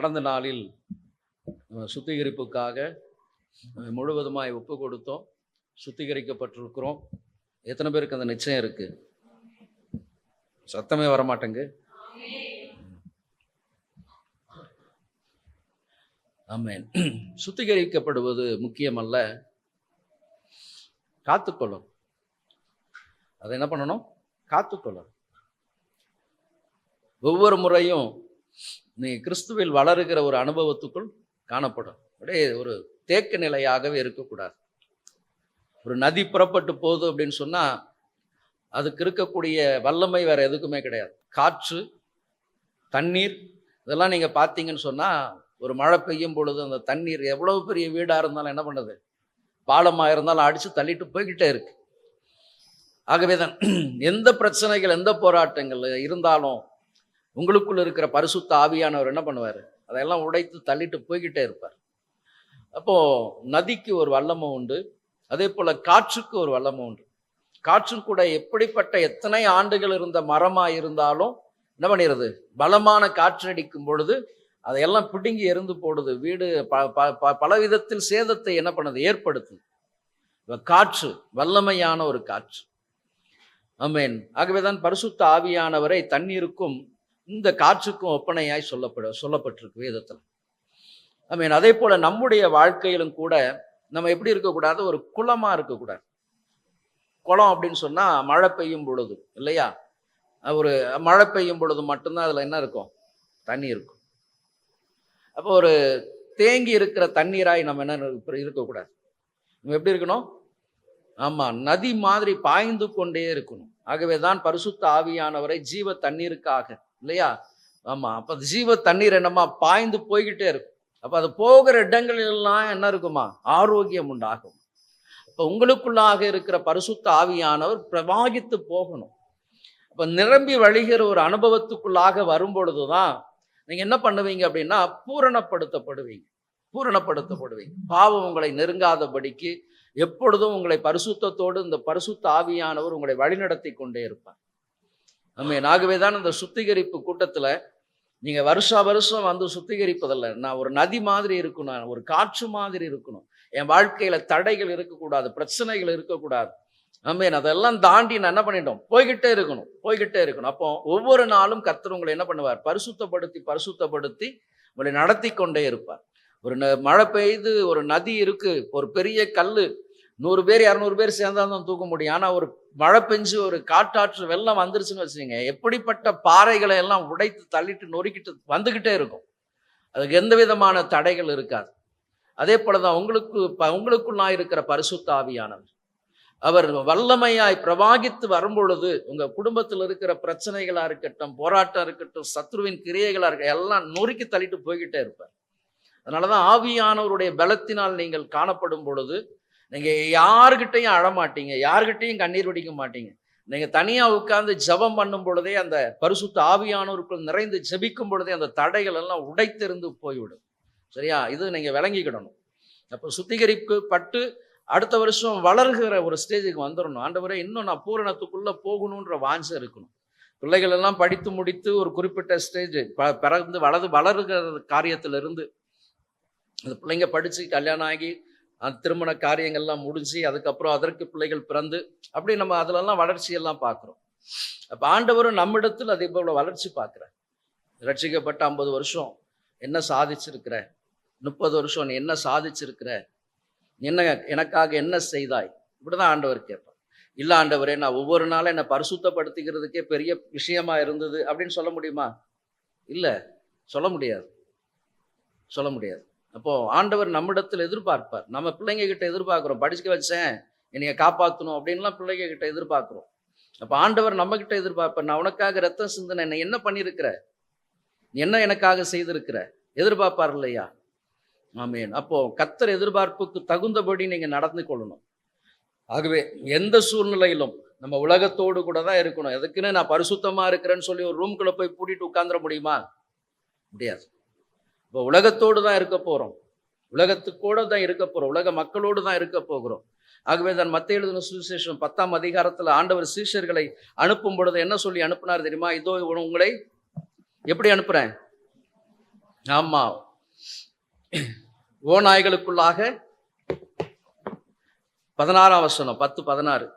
கடந்த நாளில் சுத்திகரிப்புக்காக முழுவதுமாய் ஒப்பு கொடுத்தோம். சுத்திகரிக்கப்பட்டிருக்கிறோம். எத்தனை பேருக்கு அந்த நிச்சயம் இருக்கு? சத்தமே வரமாட்டேங்க. ஆமென். சுத்திகரிக்கப்படுவது முக்கியமல்ல, காத்துக்கொள்ளணும். அதை என்ன பண்ணணும்? காத்துக்கொள்ளணும். ஒவ்வொரு முறையும் நீ கிறிஸ்துவில் வளருகிற ஒரு அனுபவத்துக்குள் காணப்படும். அப்படியே ஒரு தேக்க நிலையாகவே இருக்கக்கூடாது. ஒரு நதி புறப்பட்டு போகுது அப்படின்னு சொன்னா அதுக்கு இருக்கக்கூடிய வல்லமை வேற எதுக்குமே கிடையாது. காற்று, தண்ணீர், இதெல்லாம் நீங்க பார்த்தீங்கன்னு சொன்னா ஒரு மழை பெய்யும் பொழுது அந்த தண்ணீர் எவ்வளவு பெரிய வீடா இருந்தாலும் என்ன பண்ணுது, பாலமா இருந்தாலும் அடிச்சு தள்ளிட்டு போய்கிட்டே இருக்கு. ஆகவேதான் எந்த பிரச்சனைகள், எந்த போராட்டங்கள் இருந்தாலும் உங்களுக்குள்ள இருக்கிற பரிசுத்த ஆவியானவர் என்ன பண்ணுவார்? அதெல்லாம் உடைத்து தள்ளிட்டு போய்கிட்டே இருப்பார். அப்போ நதிக்கு ஒரு வல்லமை உண்டு, அதே போல காற்றுக்கு ஒரு வல்லமை உண்டு. காற்றும் கூட எப்படிப்பட்ட எத்தனை ஆண்டுகள் இருந்த மரமா இருந்தாலும் என்ன பண்ணிடுது, பலமான காற்றடிக்கும் பொழுது அதையெல்லாம் பிடுங்கி எரிந்து போடுது. வீடு பல விதத்தில் சேதத்தை என்ன பண்ணுது, ஏற்படுத்துது. காற்று வல்லமையான ஒரு காற்று. ஆமென். ஆகவேதான் பரிசுத்த ஆவியானவரை தண்ணீருக்கும் இந்த காற்றுக்கும் ஒப்பனையாய் சொல்லப்பட்டிருக்கு வேதத்துல. ஆமென். அதே போல நம்முடைய வாழ்க்கையிலும் கூட நம்ம எப்படி இருக்கக்கூடாது, ஒரு குளமா இருக்கக்கூடாது. குளம் அப்படின்னு சொன்னா மழை பெய்யும் பொழுது இல்லையா, ஒரு மழை பெய்யும் பொழுது மட்டும்தான் அதுல என்ன இருக்கும், தண்ணி இருக்கும். அப்போ ஒரு தேங்கி இருக்கிற தண்ணீராய் நம்ம என்ன இருக்கக்கூடாது. நம்ம எப்படி இருக்கணும்? ஆமா, நதி மாதிரி பாய்ந்து கொண்டே இருக்கணும். ஆகவேதான் பரிசுத்த ஆவியானவரை ஜீவ தண்ணீருக்காக இல்லையா. ஆமா, அப்ப ஜீவ தண்ணீர் என்னமா பாய்ந்து போய்கிட்டே இருக்கும். அப்ப அது போகிற இடங்களெல்லாம் என்ன இருக்குமா, ஆரோக்கியம் உண்டாகும். அப்ப உங்களுக்குள்ளாக இருக்கிற பரிசுத்த ஆவியானவர் பிரவாகித்து போகணும். அப்ப நிரம்பி வழிகிற ஒரு அனுபவத்துக்குள்ளாக வரும் பொழுதுதான் நீங்க என்ன பண்ணுவீங்க அப்படின்னா பூரணப்படுத்தப்படுவீங்க. பாவம் உங்களை நெருங்காதபடிக்கு எப்பொழுதும் உங்களை பரிசுத்தத்தோடு இந்த பரிசுத்த ஆவியானவர் உங்களை வழிநடத்தி கொண்டே இருப்பார். ஆமென். ஆகவேதான் இந்த சுத்திகரிப்பு கூட்டத்துல நீங்க வருஷம் வந்து சுத்திகரிப்பதில்லை. நான் ஒரு நதி மாதிரி இருக்கணும், நான் ஒரு காற்று மாதிரி இருக்கணும், என் வாழ்க்கையில தடைகள் இருக்கக்கூடாது, பிரச்சனைகள் இருக்கக்கூடாது. ஆமென். அதெல்லாம் தாண்டி நான் என்ன பண்ணிட்டோம், போய்கிட்டே இருக்கணும். அப்போ ஒவ்வொரு நாளும் கர்த்தர் உங்களை என்ன பண்ணுவார், பரிசுத்தப்படுத்தி உங்களை நடத்தி கொண்டே இருப்பார். ஒரு மழை பெய்து ஒரு நதி இருக்கு, ஒரு பெரிய கல்லு 100 பேர் 200 பேர் சேர்ந்தாதான் தூக்க முடியும். ஆனா ஒரு மழை பெஞ்சு ஒரு காட்டாற்று வெள்ளம் வந்துருச்சுன்னு வச்சுக்கோங்க, எப்படிப்பட்ட பாறைகளை எல்லாம் உடைத்து தள்ளிட்டு நொறுக்கிட்டு வந்துகிட்டே இருக்கும். அதுக்கு எந்த விதமான தடைகள் இருக்காது. அதே போலதான் உங்களுக்குள்ளாய் இருக்கிற பரிசுத்த ஆவியானவர் அவர் வல்லமையாய் பிரவாகித்து வரும்பொழுது உங்க குடும்பத்தில் இருக்கிற பிரச்சனைகளா இருக்கட்டும், போராட்டம் இருக்கட்டும், சத்ருவின் கிரியைகளா இருக்க எல்லாம் நொறுக்கி தள்ளிட்டு போய்கிட்டே இருப்பார். அதனாலதான் ஆவியானவருடைய பலத்தினால் நீங்கள் காணப்படும் பொழுது நீங்க யாருக்கிட்டையும் அழமாட்டீங்க, யாருக்கிட்டையும் கண்ணீர் வடிக்க மாட்டீங்க. நீங்க தனியா உட்கார்ந்து ஜெபம் பண்ணும் பொழுதே அந்த பரிசுத்த ஆவியானவருக்குள் நிறைந்து ஜெபிக்கும் பொழுதே அந்த தடைகள் எல்லாம் உடைத்தெறிந்து போய்விடும். சரியா? இது நீங்க விளங்கிக்கிடணும். அப்போ சுத்திகரிப்பு பட்டு அடுத்த வருஷம் வளர்கிற ஒரு ஸ்டேஜுக்கு வந்துடணும். ஆண்டவரே, இன்னும் நான் பூரணத்துக்குள்ள போகணுன்ற வாஞ்சை இருக்கணும். பிள்ளைகள் எல்லாம் படித்து முடித்து ஒரு குறிப்பிட்ட ஸ்டேஜ் பிறந்து வளருகிற காரியத்திலிருந்து அந்த பிள்ளைங்க படிச்சு கல்யாணம் ஆகி அந்த திருமண காரியங்கள்லாம் முடிஞ்சு அதுக்கப்புறம் அதற்கு பிள்ளைகள் பிறந்து அப்படி நம்ம அதுலலாம் வளர்ச்சியெல்லாம் பார்க்குறோம். அப்போ ஆண்டவரும் நம்மிடத்தில் அதே போல வளர்ச்சி பார்க்குறேன். ரட்சிக்கப்பட்ட 50 வருஷம் என்ன சாதிச்சிருக்கிற, 30 வருஷம் நீ என்ன சாதிச்சிருக்கிற, என்ன எனக்காக என்ன செய்தாய், இப்படிதான் ஆண்டவர் கேட்பார். இல்ல ஆண்டவரே, நான் ஒவ்வொரு நாளும் என்னை பரிசுத்தப்படுத்திக்கிறதுக்கே பெரிய விஷயமா இருந்தது அப்படின்னு சொல்ல முடியுமா? இல்ல, சொல்ல முடியாது. அப்போ ஆண்டவர் நம்மிடத்தில் எதிர்பார்ப்பார். நம்ம பிள்ளைங்க கிட்ட எதிர்பார்க்கிறோம், படிச்சுக்க வச்சேன் என்னைய காப்பாற்றணும் அப்படின்லாம் பிள்ளைங்க கிட்ட எதிர்பார்க்கிறோம். அப்போ ஆண்டவர் நம்ம கிட்ட எதிர்பார்ப்பார், நான் உனக்காக ரத்தம் சிந்தின, என்னை என்ன பண்ணியிருக்கிற, என்ன எனக்காக செய்திருக்கிற, எதிர்பார்ப்பார் இல்லையா? ஆமென். அப்போ கர்த்தர் எதிர்பார்ப்புக்கு தகுந்தபடி நீங்க நடந்து கொள்ளணும். ஆகவே எந்த சூழ்நிலையிலும் நம்ம உலகத்தோடு கூட தான் இருக்கணும். எதுக்குன்னு நான் பரிசுத்தமா இருக்கிறேன்னு சொல்லி ஒரு ரூம்குள்ள போய் பூட்டிட்டு உட்கார்ந்துட முடியுமா? முடியாது. இப்போ உலகத்தோடு தான் இருக்க போறோம், உலகத்துக்கூட தான் இருக்க போறோம், உலக மக்களோடு தான் இருக்க போகிறோம். ஆகவே தான் மத்தேயு எழுதின சுவிசேஷம் 10ஆம் அதிகாரத்துல ஆண்டவர் சீஷர்களை அனுப்பும் பொழுது என்ன சொல்லி அனுப்புனார் தெரியுமா? இதோ உங்களை எப்படி அனுப்புறேன், ஆமா, ஓநாய்களுக்குள்ளாக 16ஆம் வசனம் 10:16.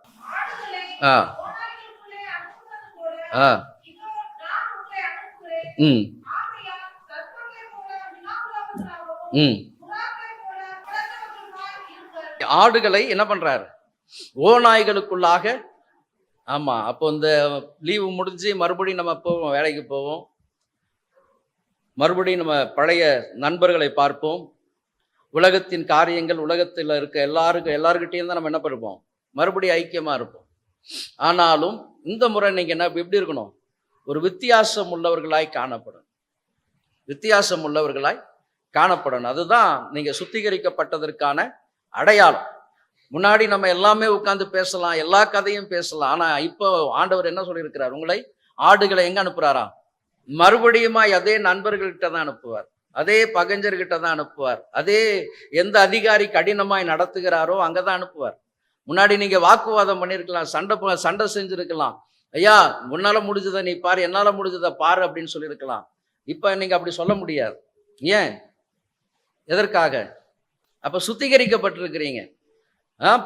ஆ ஆ ம் ம் ஆடுகளை என்ன பண்றாரு? ஓநாய்களுக்குள்ளாக. ஆமா, அப்போ இந்த லீவு முடிஞ்சு மறுபடியும் நம்ம போவோம், வேலைக்கு போவோம், மறுபடியும் நம்ம பழைய நண்பர்களை பார்ப்போம். உலகத்தின் காரியங்கள், உலகத்தில் இருக்க எல்லாருக்கிட்டையும் தான் நம்ம என்ன பண்ணுவோம், மறுபடியும் ஐக்கியமா இருப்போம். ஆனாலும் இந்த முறை நீங்க என்ன எப்படி இருக்கணும்? ஒரு வித்தியாசம் உள்ளவர்களாய் காணப்படும். வித்தியாசம் உள்ளவர்களாய் காணப்படணும். அதுதான் நீங்க சுத்திகரிக்கப்பட்டதற்கான அடையாளம். முன்னாடி நம்ம எல்லாமே உட்கார்ந்து பேசலாம், எல்லா கதையும் பேசலாம். ஆனா இப்போ ஆண்டவர் என்ன சொல்லியிருக்கிறார்? உங்களை ஆடுகளை எங்க அனுப்புறாராம்? மறுபடியுமா அதே நண்பர்கள்கிட்ட தான் அனுப்புவார், அதே பகைஞர்கிட்ட தான் அனுப்புவார், அதே எந்த அதிகாரி கடினமாய் நடத்துகிறாரோ அங்கதான் அனுப்புவார். முன்னாடி நீங்க வாக்குவாதம் பண்ணிருக்கலாம், சண்டை செஞ்சிருக்கலாம். ஐயா, உன்னால முடிஞ்சதை நீ பாரு, என்னால முடிஞ்சதை பாரு அப்படின்னு சொல்லியிருக்கலாம். இப்ப நீங்க அப்படி சொல்ல முடியாது. ஏன்? எதற்காக? அப்ப சுத்திகரிக்கப்பட்டிருக்கிறீங்க.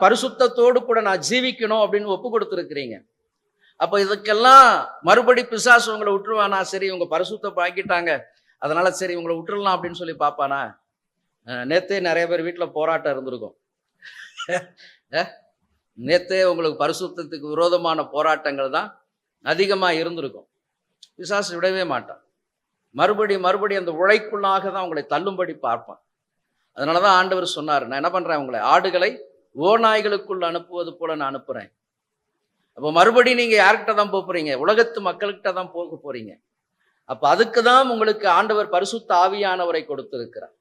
பரிசுத்தத்தோடு கூட நான் ஜீவிக்கணும் அப்படின்னு ஒப்பு கொடுத்துருக்கிறீங்க. அப்ப இதுக்கெல்லாம் மறுபடி பிசாசு உங்களை விட்டுருவானா? சரி, உங்க பரிசுத்தம் ஆக்கிட்டாங்க, அதனால சரி உங்களை விட்டுறலாம் அப்படின்னு சொல்லி பார்ப்பானா? நேத்தே நிறைய பேர் வீட்டில் போராட்டம் இருந்திருக்கும். நேத்தே உங்களுக்கு பரிசுத்தத்துக்கு விரோதமான போராட்டங்கள் தான் அதிகமாக இருந்திருக்கும். பிசாசு விடவே மாட்டான். மறுபடி அந்த உழைக்குள்ளாக தான் உங்களை தள்ளும்படி பார்ப்பான். அதனாலதான் ஆண்டவர் சொன்னார், நான் என்ன பண்றேன், உங்களை ஆடுகளை ஓநாய்களுக்குள் அனுப்புவது போல நான் அனுப்புறேன். அப்போ மறுபடியும் நீங்க யார்கிட்ட தான் போறீங்க? உலகத்து மக்கள்கிட்ட தான் போக போறீங்க. அப்ப அதுக்கு தான் உங்களுக்கு ஆண்டவர் பரிசுத்த ஆவியானவரை கொடுத்திருக்கிறார்.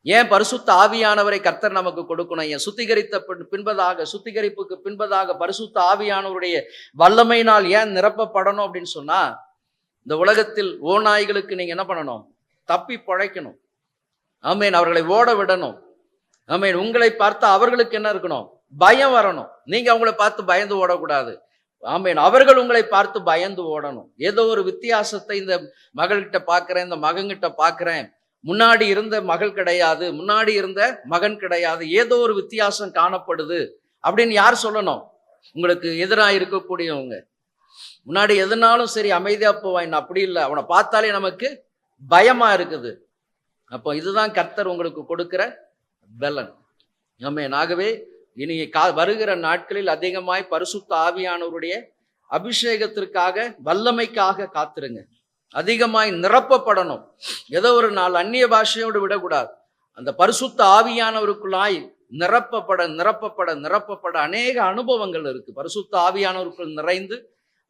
ஏன் பரிசுத்த ஆவியானவரை கர்த்தர் நமக்கு கொடுக்கணும்? ஏன் சுத்திகரிப்புக்கு பின்பதாக பரிசுத்த ஆவியானவருடைய வல்லமையினால் ஏன் நிரப்பப்படணும் அப்படின்னு சொன்னா, இந்த உலகத்தில் ஓநாய்களுக்கு நீங்க என்ன பண்ணணும்? தப்பி பிழைக்கணும். ஆமேன். அவர்களை ஓட விடணும். ஆமேன். உங்களை பார்த்து அவர்களுக்கு என்ன இருக்கணும்? பயம் வரணும். நீங்க அவங்களை பார்த்து பயந்து ஓடக்கூடாது. ஆமேன். அவர்கள் உங்களை பார்த்து பயந்து ஓடணும். ஏதோ ஒரு வித்தியாசத்தை இந்த மகள்கிட்ட பார்க்கிறேன், இந்த மகன்கிட்ட பார்க்கிறேன், முன்னாடி இருந்த மகள் கிடையாது, முன்னாடி இருந்த மகன் கிடையாது, ஏதோ ஒரு வித்தியாசம் காணப்படுது அப்படின்னு யார் சொல்லணும்? உங்களுக்கு எதிராக இருக்கக்கூடியவங்க. முன்னாடி எதுனாலும் சரி அமைதியா போவான், அப்படி இல்லை, அவனை பார்த்தாலே நமக்கு பயமா இருக்குது. அப்போ இதுதான் கர்த்தர் உங்களுக்கு கொடுக்கிற பலன். ஆமென். ஆகவே இனி வருகிற நாட்களில் அதிகமாய் பரிசுத்த ஆவியானவருடைய அபிஷேகத்திற்காக, வல்லமைக்காக காத்திருங்க. அதிகமாய் நிரப்பப்படணும். ஏதோ ஒரு நாள் அந்நிய பாஷையோடு விடக்கூடாது. அந்த பரிசுத்த ஆவியானவருக்குள்ளாய் நிரப்பப்பட அநேக அனுபவங்கள் இருக்கு. பரிசுத்த ஆவியானவருக்குள் நிறைந்து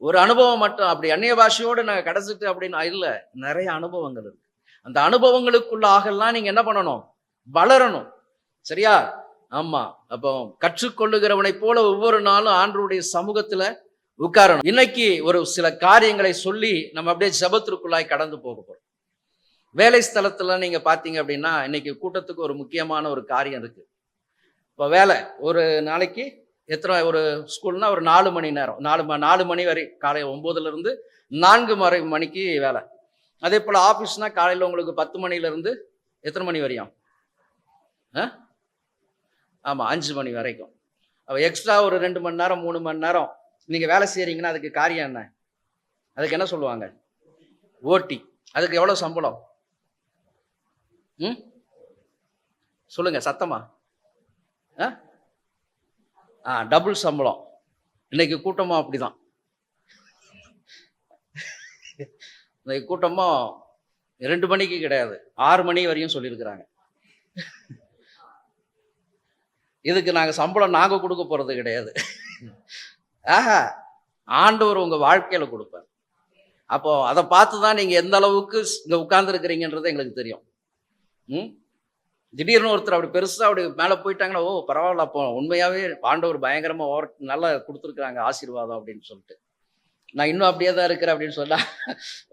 ஒரு அனுபவம் மட்டும் அப்படி அந்நிய பாஷையோடு நாங்கள் கிடைச்சிட்டு அப்படின்னு இல்லை, நிறைய அனுபவங்கள் இருக்கு. அந்த அனுபவங்களுக்குள்ளாகலாம் நீங்க என்ன பண்ணணும்? வளரணும். சரியா? ஆமா. அப்போ கற்றுக்கொள்ளுகிறவனை போல ஒவ்வொரு நாளும் ஆண்டவருடைய சமூகத்துல உட்காரணும். இன்னைக்கு ஒரு சில காரியங்களை சொல்லி நம்ம அப்படியே ஜெபத்திற்குள்ளாய் கடந்து போக போறோம். வேலை ஸ்தலத்துல நீங்க பாத்தீங்க அப்படின்னா, இன்னைக்கு கூட்டத்துக்கு ஒரு முக்கியமான ஒரு காரியம் இருக்கு. இப்போ வேலை ஒரு நாளைக்கு எத்தனை, ஒரு ஸ்கூல்னா ஒரு 4 மணி நேரம், 4 மணி வரை, காலை 9ல இருந்து 4 மணிக்கு வேலை. அதே போல் ஆஃபீஸ்னா காலையில் உங்களுக்கு 10 மணிலேருந்து எத்தனை மணி வரையும்? ஆமாம், 5 மணி வரைக்கும். அப்போ எக்ஸ்ட்ரா ஒரு 2 மணி நேரம் 3 மணி நேரம் நீங்கள் வேலை செய்கிறீங்கன்னா அதுக்கு காரியம் என்ன? அதுக்கு என்ன சொல்லுவாங்க? ஓட்டி. அதுக்கு எவ்வளோ சம்பளம்? சொல்லுங்க சத்தமா. டபுள் சம்பளம். இன்னைக்கு கூட்டமும் அப்படிதான். இன்னைக்கு கூட்டமும் 2 மணிக்கு கிடையாது, 6 மணி வரையும் சொல்லியிருக்கிறாங்க. இதுக்கு நாங்கள் சம்பளம் நாங்கள் கொடுக்க போறது கிடையாது. ஆண்டவர் உங்க வாழ்க்கையில கொடுப்பார். அப்போ அதை பார்த்து தான் நீங்க எந்த அளவுக்கு இங்க உட்கார்ந்து இருக்கிறீங்கன்றது எங்களுக்கு தெரியும். திடீர்னு ஒருத்தர் அப்படி பெருசா அப்படி மேலே போயிட்டாங்கன்னா, ஓ பரவாயில்ல, அப்போ உண்மையாவே ஆண்டவர் பயங்கரமா நல்லா கொடுத்துருக்குறாங்க ஆசீர்வாதம் அப்படின்னு சொல்லிட்டு, நான் இன்னும் அப்படியே தான் இருக்கிறேன் அப்படின்னு சொன்னா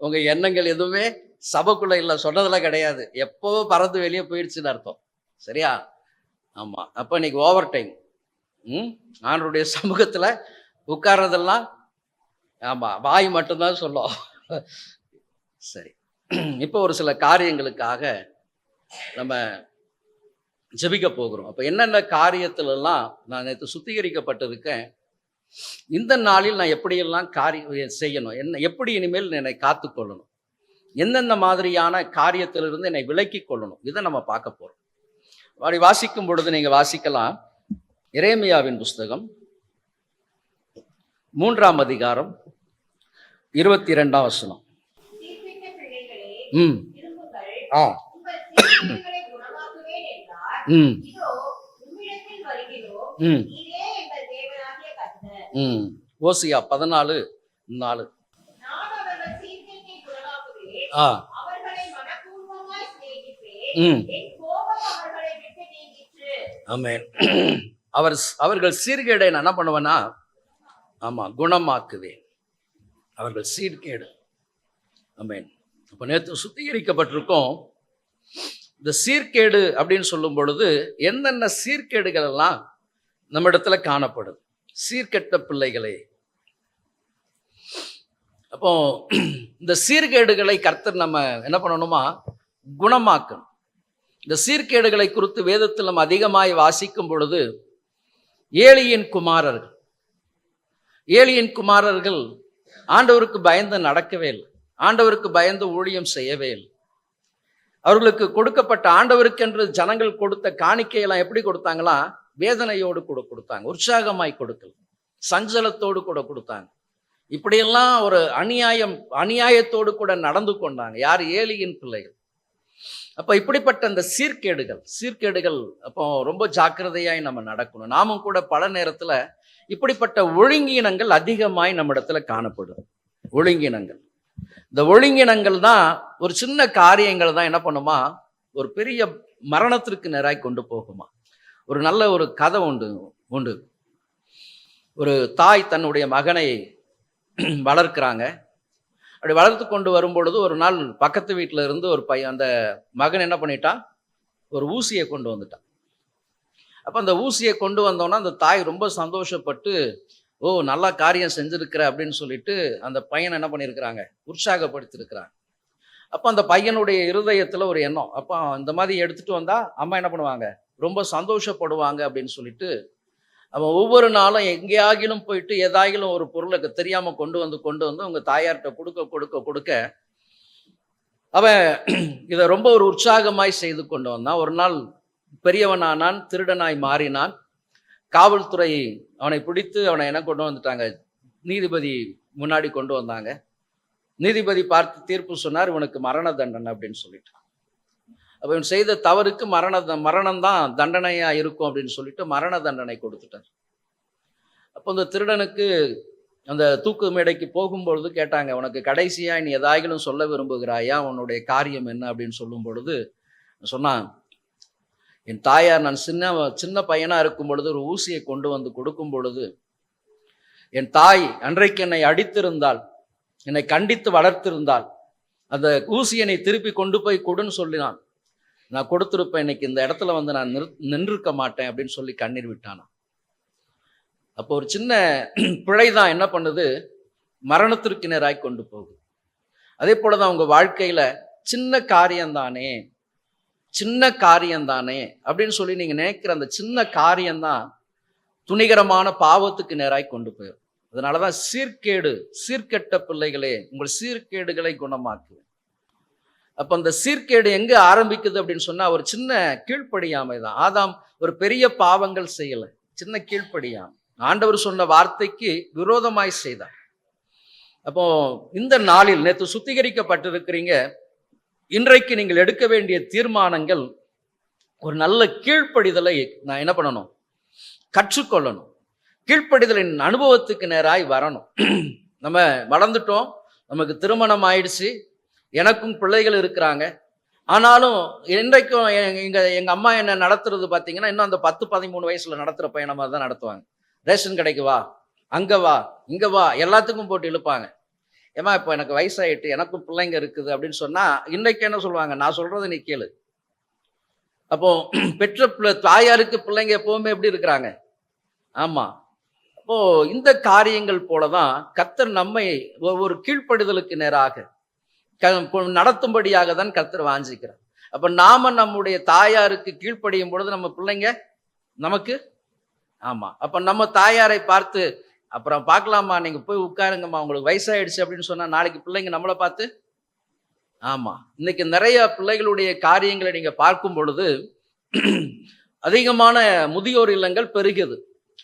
உங்க எண்ணங்கள் எதுவுமே சபைக்குள்ள இல்லை, சொன்னதெல்லாம் கிடையாது, எப்போ பறந்து வெளியே போயிடுச்சுன்னு அர்த்தம். சரியா? ஆமா. அப்ப இன்னைக்கு ஓவர் டைம். ஆண்டவருடைய சமூகத்துல உட்கார்றதெல்லாம் ஆமா வாய் மட்டும்தான் சொல்லும். சரி, இப்போ ஒரு சில காரியங்களுக்காக நம்ம ஜெபிக்க போகிறோம். அப்போ என்னென்ன காரியத்திலெல்லாம் நான் நேற்று சுத்திகரிக்கப்பட்டிருக்கேன், இந்த நாளில் நான் எப்படியெல்லாம் காரியம் செய்யணும், எப்படி இனிமேல் என்னை காத்துக்கொள்ளணும், எந்தெந்த மாதிரியான காரியத்திலிருந்து என்னை விலக்கி கொள்ளணும், இதை நம்ம பார்க்க போகிறோம். அப்படி வாசிக்கும் பொழுது நீங்கள் வாசிக்கலாம், எரேமியாவின் புஸ்தகம் 3ஆம் அதிகாரம் 22ஆம் வசனம். ஆ ஓசியா 14:4. ஆமென். அவர்கள் சீர்கேடை நான் என்ன பண்ணுவேன்னா, ஆமா, குணமாக்குவேன். அவர்கள் சீர்கேடு. ஆமென். அப்ப நேற்று சுத்திகரிக்கப்பட்டிருக்கோம். இந்த சீர்கேடு அப்படின்னு சொல்லும் பொழுது என்னென்ன சீர்கேடுகள் எல்லாம் நம்ம இடத்துல காணப்படுது, சீர்கெட்ட பிள்ளைகளே. அப்போ இந்த சீர்கேடுகளை கர்த்தர் நம்ம என்ன பண்ணணுமா, குணமாக்கணும். இந்த சீர்கேடுகளை குறித்து வேதத்தில் நம்ம அதிகமாய் வாசிக்கும் பொழுது ஏலியின் குமாரர்கள் ஆண்டவருக்கு பயந்து நடக்கவே இல்லை, ஆண்டவருக்கு பயந்து ஊழியம் செய்யவே இல்லை. அவர்களுக்கு கொடுக்கப்பட்ட ஆண்டவருக்கென்று ஜனங்கள் கொடுத்த காணிக்கையெல்லாம் எப்படி கொடுத்தாங்களா, வேதனையோடு கூட கொடுத்தாங்க, உற்சாகமாய் கொடுக்கல, சஞ்சலத்தோடு கூட கொடுத்தாங்க. இப்படியெல்லாம் ஒரு அநியாயத்தோடு கூட நடந்து கொண்டாங்க. யார்? ஏலியின் பிள்ளைகள். அப்ப இப்படிப்பட்ட அந்த சீர்கேடுகள் அப்போ ரொம்ப ஜாக்கிரதையாய் நம்ம நடக்கணும். நாமும் கூட பல நேரத்துல இப்படிப்பட்ட ஒழுங்கீனங்கள் அதிகமாய் நம்ம இடத்துல காணப்படுது. ஒழுங்கீனங்கள், இந்த ஒழுங்கினங்கள் தான் ஒரு சின்ன காரியங்கள் தான் என்ன பண்ணுமா, ஒரு பெரிய மரணத்திற்கு நேராய் கொண்டு போகுமா. ஒரு நல்ல ஒரு கதை உண்டு. ஒரு தாய் தன்னுடைய மகனை வளர்க்கிறாங்க. அப்படி வளர்த்து கொண்டு வரும்பொழுது ஒரு நாள் பக்கத்து வீட்டில் இருந்து ஒரு பையன், அந்த மகன் என்ன பண்ணிட்டான், ஒரு ஊசியை கொண்டு வந்துட்டான். அப்போ அந்த ஊசியை கொண்டு வந்தோன்னா அந்த தாய் ரொம்ப சந்தோஷப்பட்டு, ஓ நல்லா காரியம் செஞ்சிருக்கிற அப்படின்னு சொல்லிட்டு அந்த பையனை என்ன பண்ணியிருக்கிறாங்க, உற்சாகப்படுத்திருக்கிறாங்க. அப்போ அந்த பையனுடைய இருதயத்தில் ஒரு எண்ணம், அப்போ இந்த மாதிரி எடுத்துகிட்டு வந்தால் அம்மா என்ன பண்ணுவாங்க, ரொம்ப சந்தோஷப்படுவாங்க அப்படின்னு சொல்லிட்டு அவன் ஒவ்வொரு நாளும் எங்கேயாகிலும் போயிட்டு ஏதாகிலும் ஒரு பொருளை தெரியாமல் கொண்டு வந்து உங்கள் தாயார்கிட்ட கொடுக்க அவன் இதை ரொம்ப ஒரு உற்சாகமாய் செய்து கொண்டு வந்தான். ஒரு நாள் பெரியவனானான், திருடனாய் மாறினான். காவல்துறை அவனை பிடித்து அவனை என்ன கொண்டு வந்துட்டாங்க, நீதிபதி முன்னாடி கொண்டு வந்தாங்க. நீதிபதி பார்த்து தீர்ப்பு சொன்னார், இவனுக்கு மரண தண்டனை அப்படின்னு சொல்லிட்டு. அப்போ இவன் செய்த தவறுக்கு மரணம் தான் தண்டனையா இருக்கும் அப்படின்னு சொல்லிட்டு மரண தண்டனை கொடுத்துட்டார். அப்போ இந்த திருடனுக்கு அந்த தூக்கு மேடைக்கு போகும்பொழுது கேட்டாங்க, உனக்கு கடைசியா நீ எதாயிலும் சொல்ல விரும்புகிறாயா, உன்னுடைய காரியம் என்ன அப்படின்னு சொல்லும் பொழுது சொன்னான், என் தாயார் நான் சின்ன பையனா இருக்கும் பொழுது ஒரு ஊசியை கொண்டு வந்து கொடுக்கும் பொழுது என் தாய் அன்றைக்கு என்னை அடித்திருந்தால், என்னை கண்டித்து வளர்த்திருந்தால், அந்த ஊசியனை திருப்பி கொண்டு போய் கொடுன்னு சொல்லினான், நான் கொடுத்துருப்பேன், இன்னைக்கு இந்த இடத்துல வந்து நான் நின்றுக்க மாட்டேன் அப்படின்னு சொல்லி கண்ணீர் விட்டானா. அப்போ ஒரு சின்ன பிழைதான் என்ன பண்ணுது, மரணத்திற்கு நேராய் கொண்டு போகுது. அதே போலதான் உங்க வாழ்க்கையில சின்ன காரியம்தானே அப்படின்னு சொல்லி நீங்க நினைக்கிற அந்த சின்ன காரியம்தான் துணிகரமான பாவத்துக்கு நேராய் கொண்டு போயிடும். அதனாலதான் சீர்கெட்ட பிள்ளைகளே, உங்கள் சீர்கேடுகளை குணமாக்குவேன். அப்ப அந்த சீர்கேடு எங்க ஆரம்பிக்குது அப்படின்னு சொன்னா, ஒரு சின்ன கீழ்ப்படியாமை தான். ஆதாம் ஒரு பெரிய பாவங்கள் செய்யல, சின்ன கீழ்ப்படியாமை, ஆண்டவர் சொன்ன வார்த்தைக்கு விரோதமாய் செய்தார். அப்போ இந்த நாளில் நேற்று சுத்திகரிக்கப்பட்டிருக்கிறீங்க, இன்றைக்கு நீங்கள் எடுக்க வேண்டிய தீர்மானங்கள், ஒரு நல்ல கீழ்ப்படிதலை நான் என்ன பண்ணணும், கற்றுக்கொள்ளணும். கீழ்ப்படிதலின் அனுபவத்துக்கு நேராய் வரணும். நம்ம வளர்ந்துட்டோம், நமக்கு திருமணம் ஆயிடுச்சு, எனக்கும் பிள்ளைகள் இருக்கிறாங்க. ஆனாலும் இன்றைக்கும் எங்க அம்மா என்ன நடத்துறது பார்த்தீங்கன்னா, இன்னும் அந்த 10-13 வயசுல நடத்துகிற பையனை மாதிரி தான் நடத்துவாங்க. ரேஷன் கடைக்கு வா, அங்கே வா, இங்கே வா, எல்லாத்துக்கும் போட்டு இழுப்பாங்க. ஏமா இப்போ எனக்கு வயசாயிட்டு, எனக்கும் பிள்ளைங்க இருக்குது அப்படின்னு சொன்னா இன்னைக்கு என்ன சொல்லுவாங்க, நான் சொல்றதை நீ கேளு. அப்போ பெற்ற தாயாருக்கு பிள்ளைங்க எப்பவுமே எப்படி இருக்கிறாங்க? ஆமா. அப்போ இந்த காரியங்கள் போலதான் கர்த்தர் நம்மை ஒரு கீழ்ப்படிதலுக்கு நேராக, நடத்தும்படியாக தான் கர்த்தர் வாஞ்சிக்கிறார். அப்ப நாம நம்முடைய தாயாருக்கு கீழ்ப்படியும் பொழுது நம்ம பிள்ளைங்க நமக்கு, ஆமா, அப்ப நம்ம தாயாரை பார்த்து அப்புறம் பார்க்கலாமா, நீங்க போய் உட்காருங்கம்மா, உங்களுக்கு வயசாயிடுச்சு அப்படின்னு சொன்னா நாளைக்கு பிள்ளைங்க நம்மளை பார்த்து, ஆமா, இன்னைக்கு நிறைய பிள்ளைகளுடைய காரியங்களை நீங்க பார்க்கும் பொழுது அதிகமான முதியோர் இல்லங்கள் பெருகுது,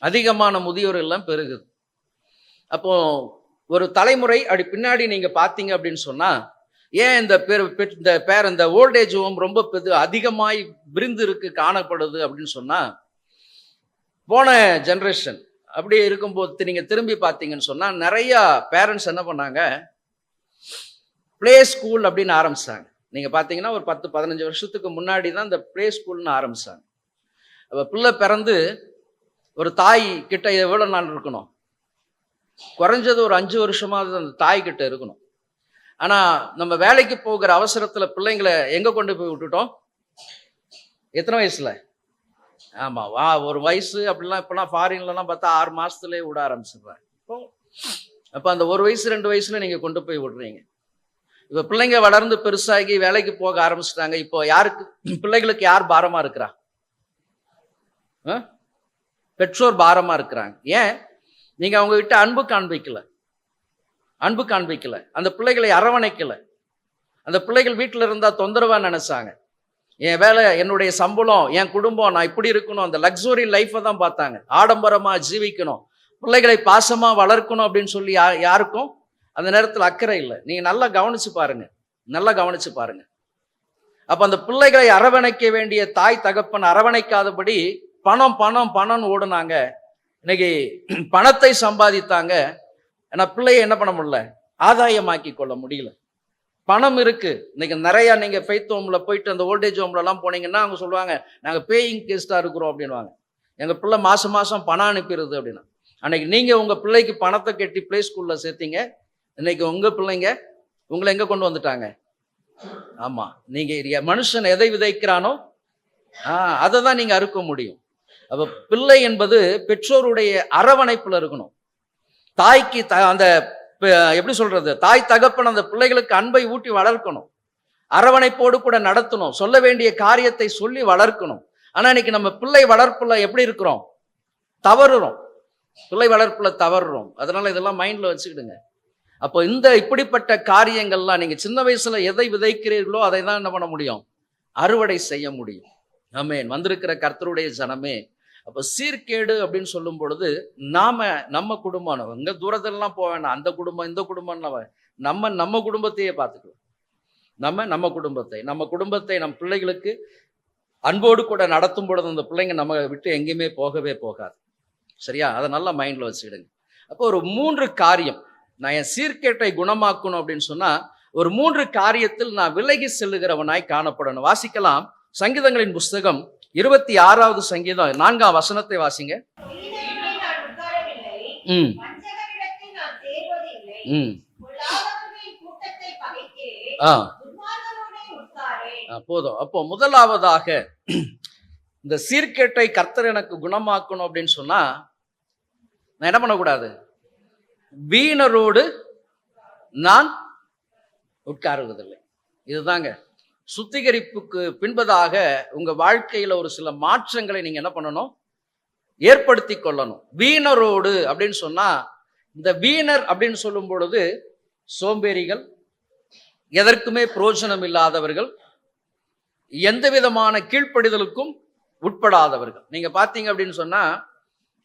அதிகமான முதியோர் இல்லம் பெருகுது. அப்போ ஒரு தலைமுறை அப்படி பின்னாடி நீங்க பார்த்தீங்க அப்படின்னு சொன்னா, ஏன் இந்த ஓல்டேஜ் ஹோம் ரொம்ப அதிகமாய் விரிந்து இருக்கு, காணப்படுது அப்படின்னு சொன்னா, போன ஜெனரேஷன் அப்படி இருக்கும்போது நீங்க திரும்பி பார்த்தீங்கன்னு சொன்னா நிறைய பேரண்ட்ஸ் என்ன பண்ணாங்க, பிளே ஸ்கூல் அப்படின்னு ஆரம்பிச்சாங்க. நீங்க பார்த்தீங்கன்னா ஒரு 10-15 வருஷத்துக்கு முன்னாடி தான் இந்த பிளே ஸ்கூல்னு ஆரம்பிச்சாங்க. அப்ப பிள்ளை பிறந்து ஒரு தாய் கிட்ட எவ்வளவு நாள் இருக்கணும், குறைஞ்சது ஒரு 5 வருஷமாவது அந்த தாய் கிட்ட இருக்கணும். ஆனா நம்ம வேலைக்கு போகிற அவசரத்துல பிள்ளைங்களை எங்க கொண்டு போய் விட்டுட்டோம், எத்தனை வயசுல, ஆமா, ஒரு வயசு அப்படிலாம் இப்பெல்லாம் ஃபாரின்லாம் பார்த்தா 6 மாசத்துலயே விட ஆரம்பிச்சிடுறாங்க. அப்ப அந்த 1 வயசு 2 வயசுல நீங்க கொண்டு போய் விடுறீங்க. இப்ப பிள்ளைங்க வளர்ந்து பெருசாகி வேலைக்கு போக ஆரம்பிச்சுட்டாங்க. இப்போ யாருக்கு, பிள்ளைகளுக்கு யார் பாரமா இருக்கிறா, பெற்றோர் பாரமா இருக்கிறாங்க. ஏன், நீங்க அவங்க கிட்ட அன்பு காண்பிக்கல, அந்த பிள்ளைகளை அரவணைக்கல. அந்த பிள்ளைகள் வீட்டுல இருந்தா தொந்தரவா நினைச்சாங்க. என் வேலை, என்னுடைய சம்பளம், என் குடும்பம், நான் இப்படி இருக்கணும், அந்த லக்ஸுரி லைஃபை தான் பார்த்தாங்க. ஆடம்பரமா ஜீவிக்கணும், பிள்ளைகளை பாசமா வளர்க்கணும் அப்படின்னு சொல்லி யாருக்கும் அந்த நேரத்தில் அக்கறை இல்லை. நீங்க நல்லா கவனிச்சு பாருங்க. அப்ப அந்த பிள்ளைகளை அரவணைக்க வேண்டிய தாய் தகப்பன் அரவணைக்காதபடி பணம் ஓடுனாங்க. இன்னைக்கு பணத்தை சம்பாதித்தாங்க, ஆனா பிள்ளையை என்ன பண்ண முடியல, ஆதாயமாக்கி கொள்ள முடியல. பணம் இருக்கு. இன்னைக்கு நிறைய நீங்க ஃபெய்த் ஹோம்ல போயிட்டு அந்த ஓல்டேஜ் ஹோம்ல எல்லாம் போனீங்கன்னா அவங்க சொல்லுவாங்க, நாங்க பேயிங் கெஸ்டா இருக்கிறோம் அப்படின்வாங்க. எங்க பிள்ளை மாசம் பணம் அனுப்பிடுது அப்படின்னா. அன்னைக்கு நீங்க உங்க பிள்ளைக்கு பணத்தை கட்டி பிளே ஸ்கூல்ல சேர்த்தீங்க. இன்னைக்கு உங்க பிள்ளைங்க உங்களை எங்க கொண்டு வந்துட்டாங்க, ஆமா, நீங்க மனுஷன் எதை விதைக்கிறானோ அதை தான் நீங்க அறுக்க முடியும். அப்ப பிள்ளை என்பது பெற்றோருடைய அரவணைப்புல இருக்கணும். தாய்க்கு அந்த எப்படி சொல்றது, தாய் தகப்பன் அந்த பிள்ளைகளுக்கு அன்பை ஊட்டி வளர்க்கணும், அரவணைப்போடு கூட நடத்தணும், சொல்ல வேண்டிய காரியத்தை சொல்லி வளர்க்கணும். ஆனா இன்னைக்கு நம்ம பிள்ளை வளர்ப்புல எப்படி இருக்கிறோம், பிள்ளை வளர்ப்புல தவறுறோம். அதனால இதெல்லாம் மைண்ட்ல வச்சுக்கிடுங்க. அப்போ இப்படிப்பட்ட காரியங்கள்லாம் நீங்க சின்ன வயசுல எதை விதைக்கிறீர்களோ அதை தான் என்ன பண்ண முடியும், அறுவடை செய்ய முடியும். ஆமென். வந்திருக்கிற கர்த்தருடைய ஜனமே, அப்ப சீர்கேடு அப்படின்னு சொல்லும் பொழுது நம்ம குடும்பம், எங்க தூரத்திலாம் போக வேண்டாம், அந்த குடும்பம் இந்த குடும்பம், நம்ம குடும்பத்தையே பார்த்துக்கலாம். நம்ம குடும்பத்தை நம் பிள்ளைகளுக்கு அன்போடு கூட நடத்தும் பொழுது அந்த பிள்ளைங்க நம்ம விட்டு எங்கேயுமே போகவே போகாது. சரியா? அதை நல்லா மைண்ட்ல வச்சுக்கிடுங்க. அப்போ ஒரு 3 காரியம், நான் என் சீர்கேட்டை குணமாக்கணும் அப்படின்னு சொன்னா ஒரு 3 காரியத்தில் நான் விலகி செல்லுகிறவனாய் காணப்படணும். வாசிக்கலாம், சங்கீதங்களின் புஸ்தகம் 26வது சங்கீதம் 4ஆம் வசனத்தை வாசிங்க. போதும். அப்போ முதலாவதாக இந்த சீர்கேட்டை கர்த்தர் எனக்கு குணமாக்கணும் அப்படின்னு சொன்னா நான் என்ன பண்ணக்கூடாது, வீணரோடு நான் உட்காருவதில்லை. இதுதாங்க சுத்திகரிப்புக்கு பின்பதாக உங்க வாழ்க்கையில ஒரு சில மாற்றங்களை நீங்க என்ன பண்ணணும், ஏற்படுத்தி கொள்ளணும். வீணரோடு அப்படின்னு சொன்னா, இந்த வீணர் அப்படின்னு சொல்லும் பொழுது சோம்பேறிகள், எதற்குமே பிரயோஜனம் இல்லாதவர்கள், எந்த விதமான கீழ்ப்படிதலுக்கும் உட்படாதவர்கள். நீங்க பாத்தீங்க அப்படின்னு சொன்னா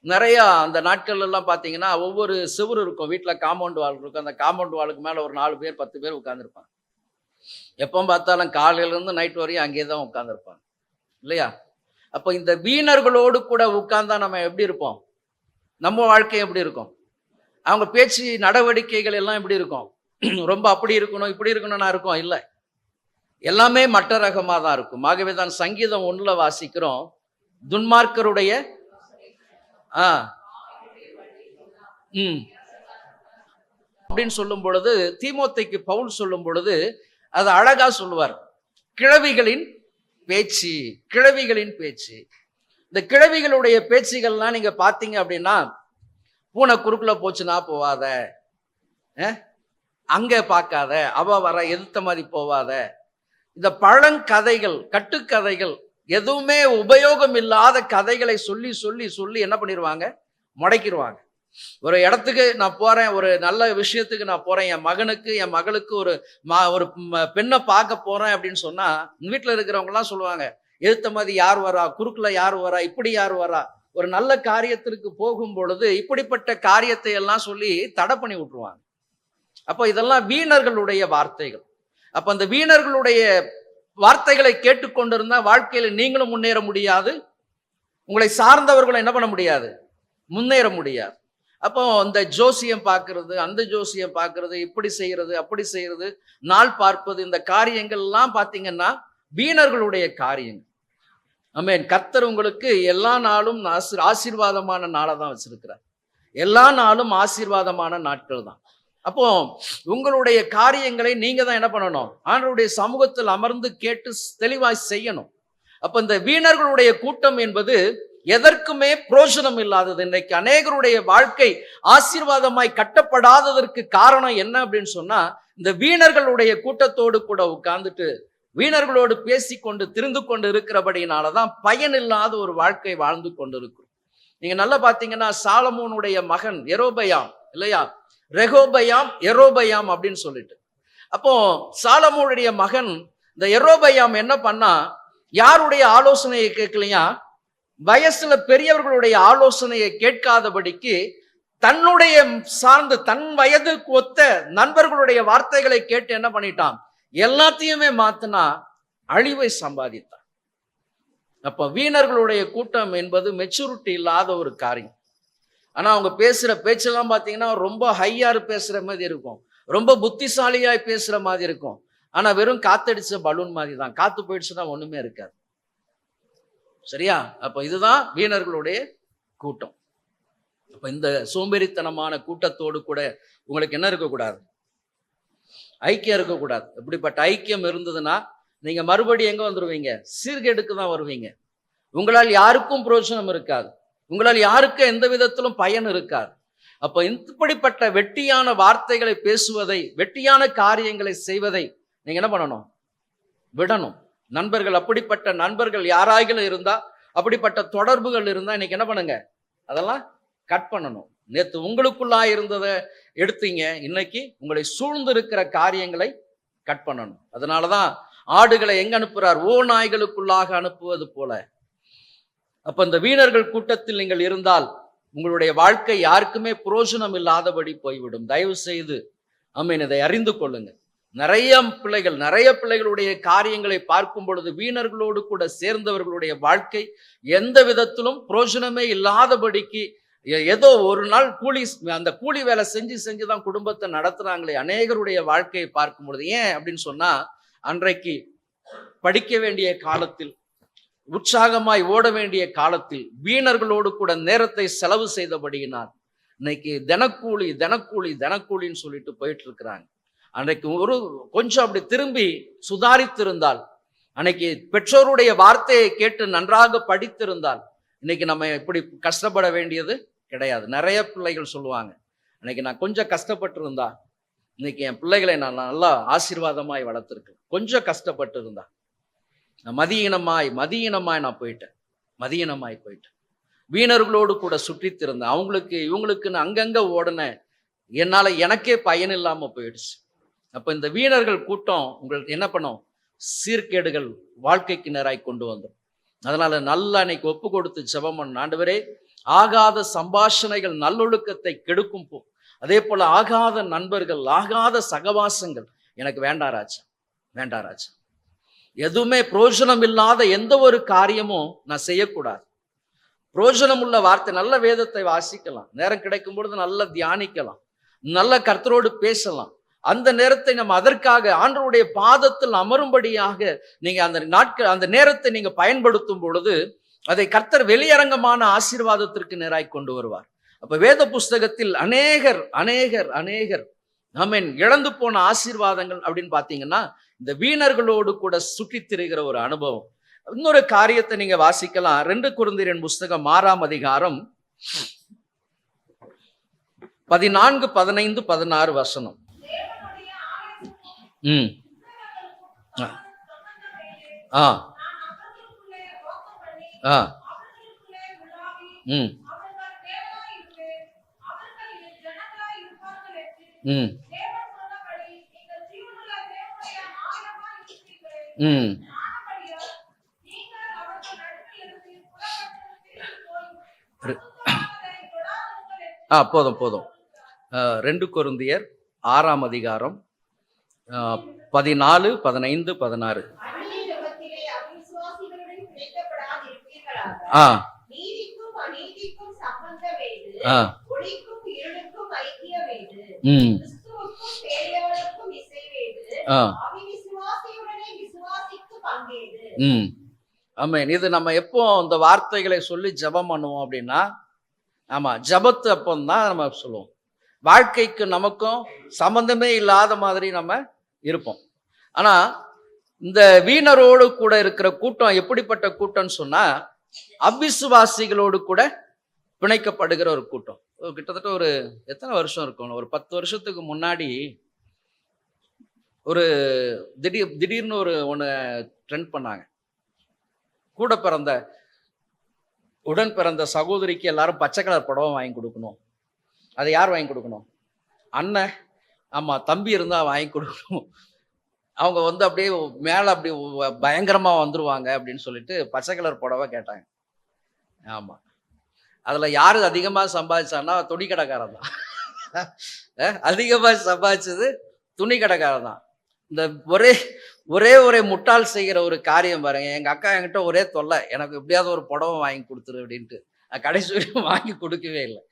நிறைய அந்த நாட்கள் எல்லாம் பாத்தீங்கன்னா ஒவ்வொரு சிவரு இருக்கும், வீட்டுல காம்பவுண்ட் வால் இருக்கும், அந்த காம்பவுண்ட் வாலுக்கு மேல ஒரு 4 பேர் 10 பேர் உட்கார்ந்துருப்பாங்க. எப்போ பார்த்தாலும் காலையில இருந்து நைட் வரையும் அங்கேயே தான் உட்கார்ந்துருப்பாங்க இல்லையா? அப்போ இந்த வீணர்களோடு கூட உட்கார்ந்தா நம்ம எப்படி இருப்போம், நம்ம வாழ்க்கை எப்படி இருக்கும், அவங்க பேச்சு நடவடிக்கைகள் எல்லாம் எப்படி இருக்கும், ரொம்ப அப்படி இருக்கணும் இப்படி இருக்கணும்னா இருக்கும், இல்லை, எல்லாமே மட்ட ரகமா தான் இருக்கும். ஆகவே தான் சங்கீதம் 1ல வாசிக்கிறோம், துன்மார்க்கருடைய அப்படின்னு சொல்லும் பொழுது தீமோத்தேயுக்கு பவுல் சொல்லும் பொழுது அது அழகா சொல்லுவார், கிழவிகளின் பேச்சு. இந்த கிழவிகளுடைய பேச்சுகள்லாம் நீங்க பாத்தீங்க அப்படின்னா, பூனை குறுக்குல போச்சுன்னா போவாத, அங்கே பார்க்காத, அவ வர எதிர்த்த மாதிரி போவாத. இந்த பழங்கதைகள், கட்டுக்கதைகள், எதுவுமே உபயோகம் இல்லாத கதைகளை சொல்லி சொல்லி சொல்லி என்ன பண்ணிடுவாங்க, முடக்கிடுவாங்க. ஒரு இடத்துக்கு நான் போறேன், ஒரு நல்ல விஷயத்துக்கு நான் போறேன், என் மகனுக்கு என் மகளுக்கு ஒரு பெண்ணை பார்க்க போறேன் அப்படின்னு சொன்னா, வீட்டில் இருக்கிறவங்க எல்லாம் சொல்லுவாங்க, எதிர்த்த மாதிரி யார் வரா, குறுக்குல யார் வரா, இப்படி யார் வரா. ஒரு நல்ல காரியத்திற்கு போகும் பொழுது இப்படிப்பட்ட காரியத்தை எல்லாம் சொல்லி தடை பண்ணி விட்டுருவாங்க. அப்போ இதெல்லாம் வீணர்களுடைய வார்த்தைகள். அப்ப அந்த வீணர்களுடைய வார்த்தைகளை கேட்டுக்கொண்டிருந்தா வாழ்க்கையில நீங்களும் முன்னேற முடியாது, உங்களை சார்ந்தவர்களும் என்ன பண்ண முடியாது, முன்னேற முடியாது. அப்போ இந்த ஜோசியம் பார்க்கறது, அந்த ஜோசியம் பார்க்கறது, இப்படி செய்யறது, அப்படி செய்யறது, நாள் பார்ப்பது, இந்த காரியங்கள் எல்லாம் பார்த்தீங்கன்னா வீணர்களுடைய காரியங்கள். ஆமென். கர்த்தர் உங்களுக்கு எல்லா நாளும் ஆசீர்வாதமான நாளை தான் வச்சிருக்கிறார். எல்லா நாளும் ஆசீர்வாதமான நாட்கள் தான். அப்போ உங்களுடைய காரியங்களை நீங்க தான் என்ன பண்ணணும், ஆண்டவருடைய சமூகத்தில் அமர்ந்து கேட்டு தெளிவாய் செய்யணும். அப்ப இந்த வீணர்களுடைய கூட்டம் என்பது எதற்குமே பிரயோஜனம் இல்லாதது. இன்றைக்கு அநேகருடைய வாழ்க்கை ஆசீர்வாதமாய் கட்டப்படாததற்கு காரணம் என்ன அப்படின்னு சொன்னா, இந்த வீணர்களுடைய கூட்டத்தோடு கூட உட்கார்ந்துட்டு வீணர்களோடு பேசிக்கொண்டு திரிந்து கொண்டு இருக்கிறபடினாலதான் பயனில்லாத ஒரு வாழ்க்கை வாழ்ந்து கொண்டு இருக்கிறோம். நீங்க நல்லா பாத்தீங்கன்னா சாலமோனுடைய மகன் யெரொபெயாம் இல்லையா, ரெகோபெயாம் யெரொபெயாம் அப்படின்னு சொல்லிட்டு, அப்போ சாலமோனுடைய மகன் இந்த யெரொபெயாம் என்ன பண்ணா, யாருடைய ஆலோசனையை கேட்கலையா, வயசுல பெரியவர்களுடைய ஆலோசனையை கேட்காதபடிக்கு தன்னுடைய சார்ந்து தன் வயதுக்கு ஒத்த நண்பர்களுடைய வார்த்தைகளை கேட்டு என்ன பண்ணிட்டான், எல்லாத்தையுமே மாத்தினா அழிவை சம்பாதித்தான். அப்ப வீணர்களுடைய கூட்டம் என்பது மெச்சூரிட்டி இல்லாத ஒரு காரியம். ஆனா அவங்க பேசுற பேச்செல்லாம் பாத்தீங்கன்னா ரொம்ப ஹையாரு பேசுற மாதிரி இருக்கும், ரொம்ப புத்திசாலியாய் பேசுற மாதிரி இருக்கும். ஆனா வெறும் காத்தடிச்ச பலூன் மாதிரி தான், காத்து போயிடுச்சுன்னா ஒண்ணுமே இருக்காது. சரியா? அப்ப இதுதான் வீணர்களுடைய கூட்டம். அப்ப இந்த சோம்பேறித்தனமான கூட்டத்தோடு கூட உங்களுக்கு என்ன இருக்கக்கூடாது, ஐக்கியம் இருக்கக்கூடாது. இப்படிப்பட்ட ஐக்கியம் இருந்ததுன்னா நீங்க மறுபடியும் எங்க வந்துருவீங்க, சீர்கேடுக்கு தான் வருவீங்க. உங்களால் யாருக்கும் பிரயோஜனம் இருக்காது, உங்களால் யாருக்கும் எந்த விதத்திலும் பயன் இருக்காது. அப்ப இப்படிப்பட்ட வெட்டியான வார்த்தைகளை பேசுவதை, வெட்டியான காரியங்களை செய்வதை நீங்க என்ன பண்ணணும், விடணும். நண்பர்கள், அப்படிப்பட்ட நண்பர்கள் யாராகிலும் இருந்தா, அப்படிப்பட்ட தொடர்புகள் இருந்தா இன்னைக்கு என்ன பண்ணுங்க, அதெல்லாம் கட் பண்ணணும். நேற்று உங்களுக்குள்ளா இருந்ததை எடுத்தீங்க, இன்னைக்கு உங்களை சூழ்ந்து இருக்கிற காரியங்களை கட் பண்ணணும். அதனாலதான் ஆடுகளை எங்க அனுப்புறார், ஓ நாய்களுக்குள்ளாக அனுப்புவது போல. அப்ப இந்த வீணர்கள் கூட்டத்தில் நீங்கள் இருந்தால் உங்களுடைய வாழ்க்கை யாருக்குமே பிரயோஜனம் இல்லாதபடி போய்விடும். தயவு செய்து ஆமென், இதை அறிந்து கொள்ளுங்க. நிறைய பிள்ளைகளுடைய காரியங்களை பார்க்கும் பொழுது வீணர்களோடு கூட சேர்ந்தவர்களுடைய வாழ்க்கை எந்த விதத்திலும் பிரயோஜனமே இல்லாதபடிக்கு, ஏதோ ஒரு நாள் அந்த கூலி வேலை செஞ்சுதான் குடும்பத்தை நடத்துறாங்களே அநேகருடைய வாழ்க்கையை பார்க்கும் பொழுது. ஏன் அப்படின்னு சொன்னா, அன்றைக்கு படிக்க வேண்டிய காலத்தில், உற்சாகமாய் ஓட வேண்டிய காலத்தில் வீணர்களோடு கூட நேரத்தை செலவு செய்தபடியினால் இன்னைக்கு தினக்கூலின்னு சொல்லிட்டு போயிட்டு இருக்கிறாங்க. அன்றைக்கு கொஞ்சம் அப்படி திரும்பி சுதாரித்திருந்தால், அன்னைக்கு பெற்றோருடைய வார்த்தையை கேட்டு நன்றாக படித்திருந்தால் இன்னைக்கு நம்ம இப்படி கஷ்டப்பட வேண்டியது கிடையாது. நிறைய பிள்ளைகள் சொல்லுவாங்க, இன்னைக்கு நான் கொஞ்சம் கஷ்டப்பட்டு இருந்தா இன்னைக்கு என் பிள்ளைகளை நான் நல்லா ஆசீர்வாதமாய் வளர்த்துருக்கேன். கொஞ்சம் கஷ்டப்பட்டு இருந்தா நான் மதியீனமாய் நான் போயிட்டேன். வீணர்களோடு கூட சுற்றித்திருந்தேன், அவங்களுக்கு இவங்களுக்குன்னு அங்கங்க ஓடுனேன், எனக்கே பயன் இல்லாம போயிடுச்சு. அப்ப இந்த வீணர்கள் கூட்டம் உங்களுக்கு என்ன பண்ணும், சீர்கேடுகள் வாழ்க்கைக்கு நேராய் கொண்டு வந்தோம். அதனால நல்லா இன்னைக்கு ஒப்பு கொடுத்து ஜெபம் பண்ணணும். ஆண்டவரே, ஆகாத சம்பாஷணைகள் நல்லொழுக்கத்தை கெடுக்கும் அதே போல ஆகாத நண்பர்கள், ஆகாத சகவாசங்கள் எனக்கு வேண்டாம் ராஜா. எதுவுமே பிரயோஜனம் இல்லாத எந்த ஒரு காரியமும் நான் செய்யக்கூடாது. பிரயோஜனம் உள்ள வார்த்தை, நல்ல வேதத்தை வாசிக்கலாம், நேரம் கிடைக்கும் பொழுது நல்லா தியானிக்கலாம், நல்ல கர்த்தரோடு பேசலாம். அந்த நேரத்தை நம்ம அதற்காக ஆண்டவருடைய பாதத்தில் அமரும்படியாக நீங்க அந்த நேரத்தை நீங்க பயன்படுத்தும் பொழுது அதை கர்த்தர் வெளியரங்கமான ஆசீர்வாதத்திற்கு நேராய் கொண்டு வருவார். அப்ப வேத புஸ்தகத்தில் அநேகர் ஆமென் இழந்து போன ஆசீர்வாதங்கள் அப்படின்னு பாத்தீங்கன்னா இந்த வீணர்களோடு கூட சுற்றித் திரிகிற ஒரு அனுபவம். இன்னொரு காரியத்தை நீங்க வாசிக்கலாம், 2 கொரிந்தியர் புஸ்தகம் 6ஆம் அதிகாரம் 14, 15, 16 வசனம். ம். ஆ. ஆ. ஆ. ம். ம். ம். ரு- போதும் போதும். 2 கொரிந்தியர் 6ஆம் அதிகாரம் 14, 15, 16. ஆ. ஆ. ம். ஆ. ம். ஆமென். இது நம்ம எப்போ இந்த வார்த்தைகளை சொல்லி ஜெபம் பண்ணுவோம் அப்படின்னா, ஆமா ஜெபத்து அப்பந்தான் நம்ம சொல்லுவோம். வாழ்க்கைக்கு நமக்கும் சம்பந்தமே இல்லாத மாதிரி நம்ம இருப்போம். ஆனா இந்த வீணரோடு கூட இருக்கிற கூட்டம் எப்படிப்பட்ட கூட்டம்னு சொன்னா, அவிசுவாசிகளோடு கூட பிணைக்கப்படுகிற ஒரு கூட்டம். கிட்டத்தட்ட ஒரு எத்தனை வருஷம் இருக்கும்? ஒரு 10 வருஷத்துக்கு முன்னாடி ஒரு திடீர்னு ஒண்ணு ட்ரெண்ட் பண்ணாங்க. கூட பிறந்த உடன் பிறந்த சகோதரிக்கு எல்லாரும் பச்சை கலர் புடவை வாங்கி கொடுக்கணும். அதை யார் வாங்கி கொடுக்கணும்? அண்ணன். ஆமா, தம்பி இருந்தா வாங்கி கொடுக்கணும். அவங்க வந்து அப்படியே மேல அப்படி பயங்கரமா வந்துருவாங்க அப்படின்னு சொல்லிட்டு பச்சை கலர் புடவை கேட்டாங்க. ஆமா, அதுல யாரு அதிகமா சம்பாதிச்சான்னா துணி கடைக்காரன் தான். அதிகமா சம்பாதிச்சது துணி கடைக்காரன் தான். இந்த ஒரே முட்டாள் செய்கிற ஒரு காரியம் பாருங்க. எங்க அக்கா என்கிட்ட ஒரே தொல்லை, எனக்கு எப்படியாவது ஒரு புடவை வாங்கி கொடுத்துரு அப்படின்ட்டு. கடைசி வரைக்கும் வாங்கி கொடுக்கவே இல்லை.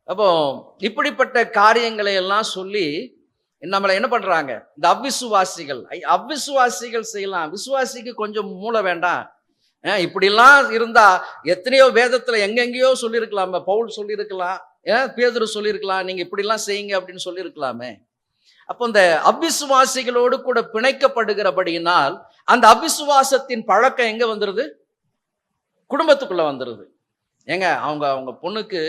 அப்போ இப்படிப்பட்ட காரியங்களை எல்லாம் சொல்லி நம்மளை என்ன பண்றாங்க? இந்த அவிசுவாசிகள் செய்யலாம், விசுவாசிக்கு கொஞ்சம் மூளை வேண்டாம். இப்படிலாம் இருந்தா எத்தனையோ வேதத்துல எங்கெங்கயோ சொல்லியிருக்கலாமே. பவுல் சொல்லியிருக்கலாம், பேதுரு சொல்லியிருக்கலாம், நீங்க இப்படிலாம் செய்யுங்க அப்படின்னு சொல்லியிருக்கலாமே. அப்போ இந்த அவிசுவாசிகளோடு கூட பிணைக்கப்படுகிறபடியினால் அந்த அவிசுவாசத்தின் பழக்கம் எங்க வந்துருது? குடும்பத்துக்குள்ள வந்துருது. ஏங்க அவங்க பொண்ணுக்கு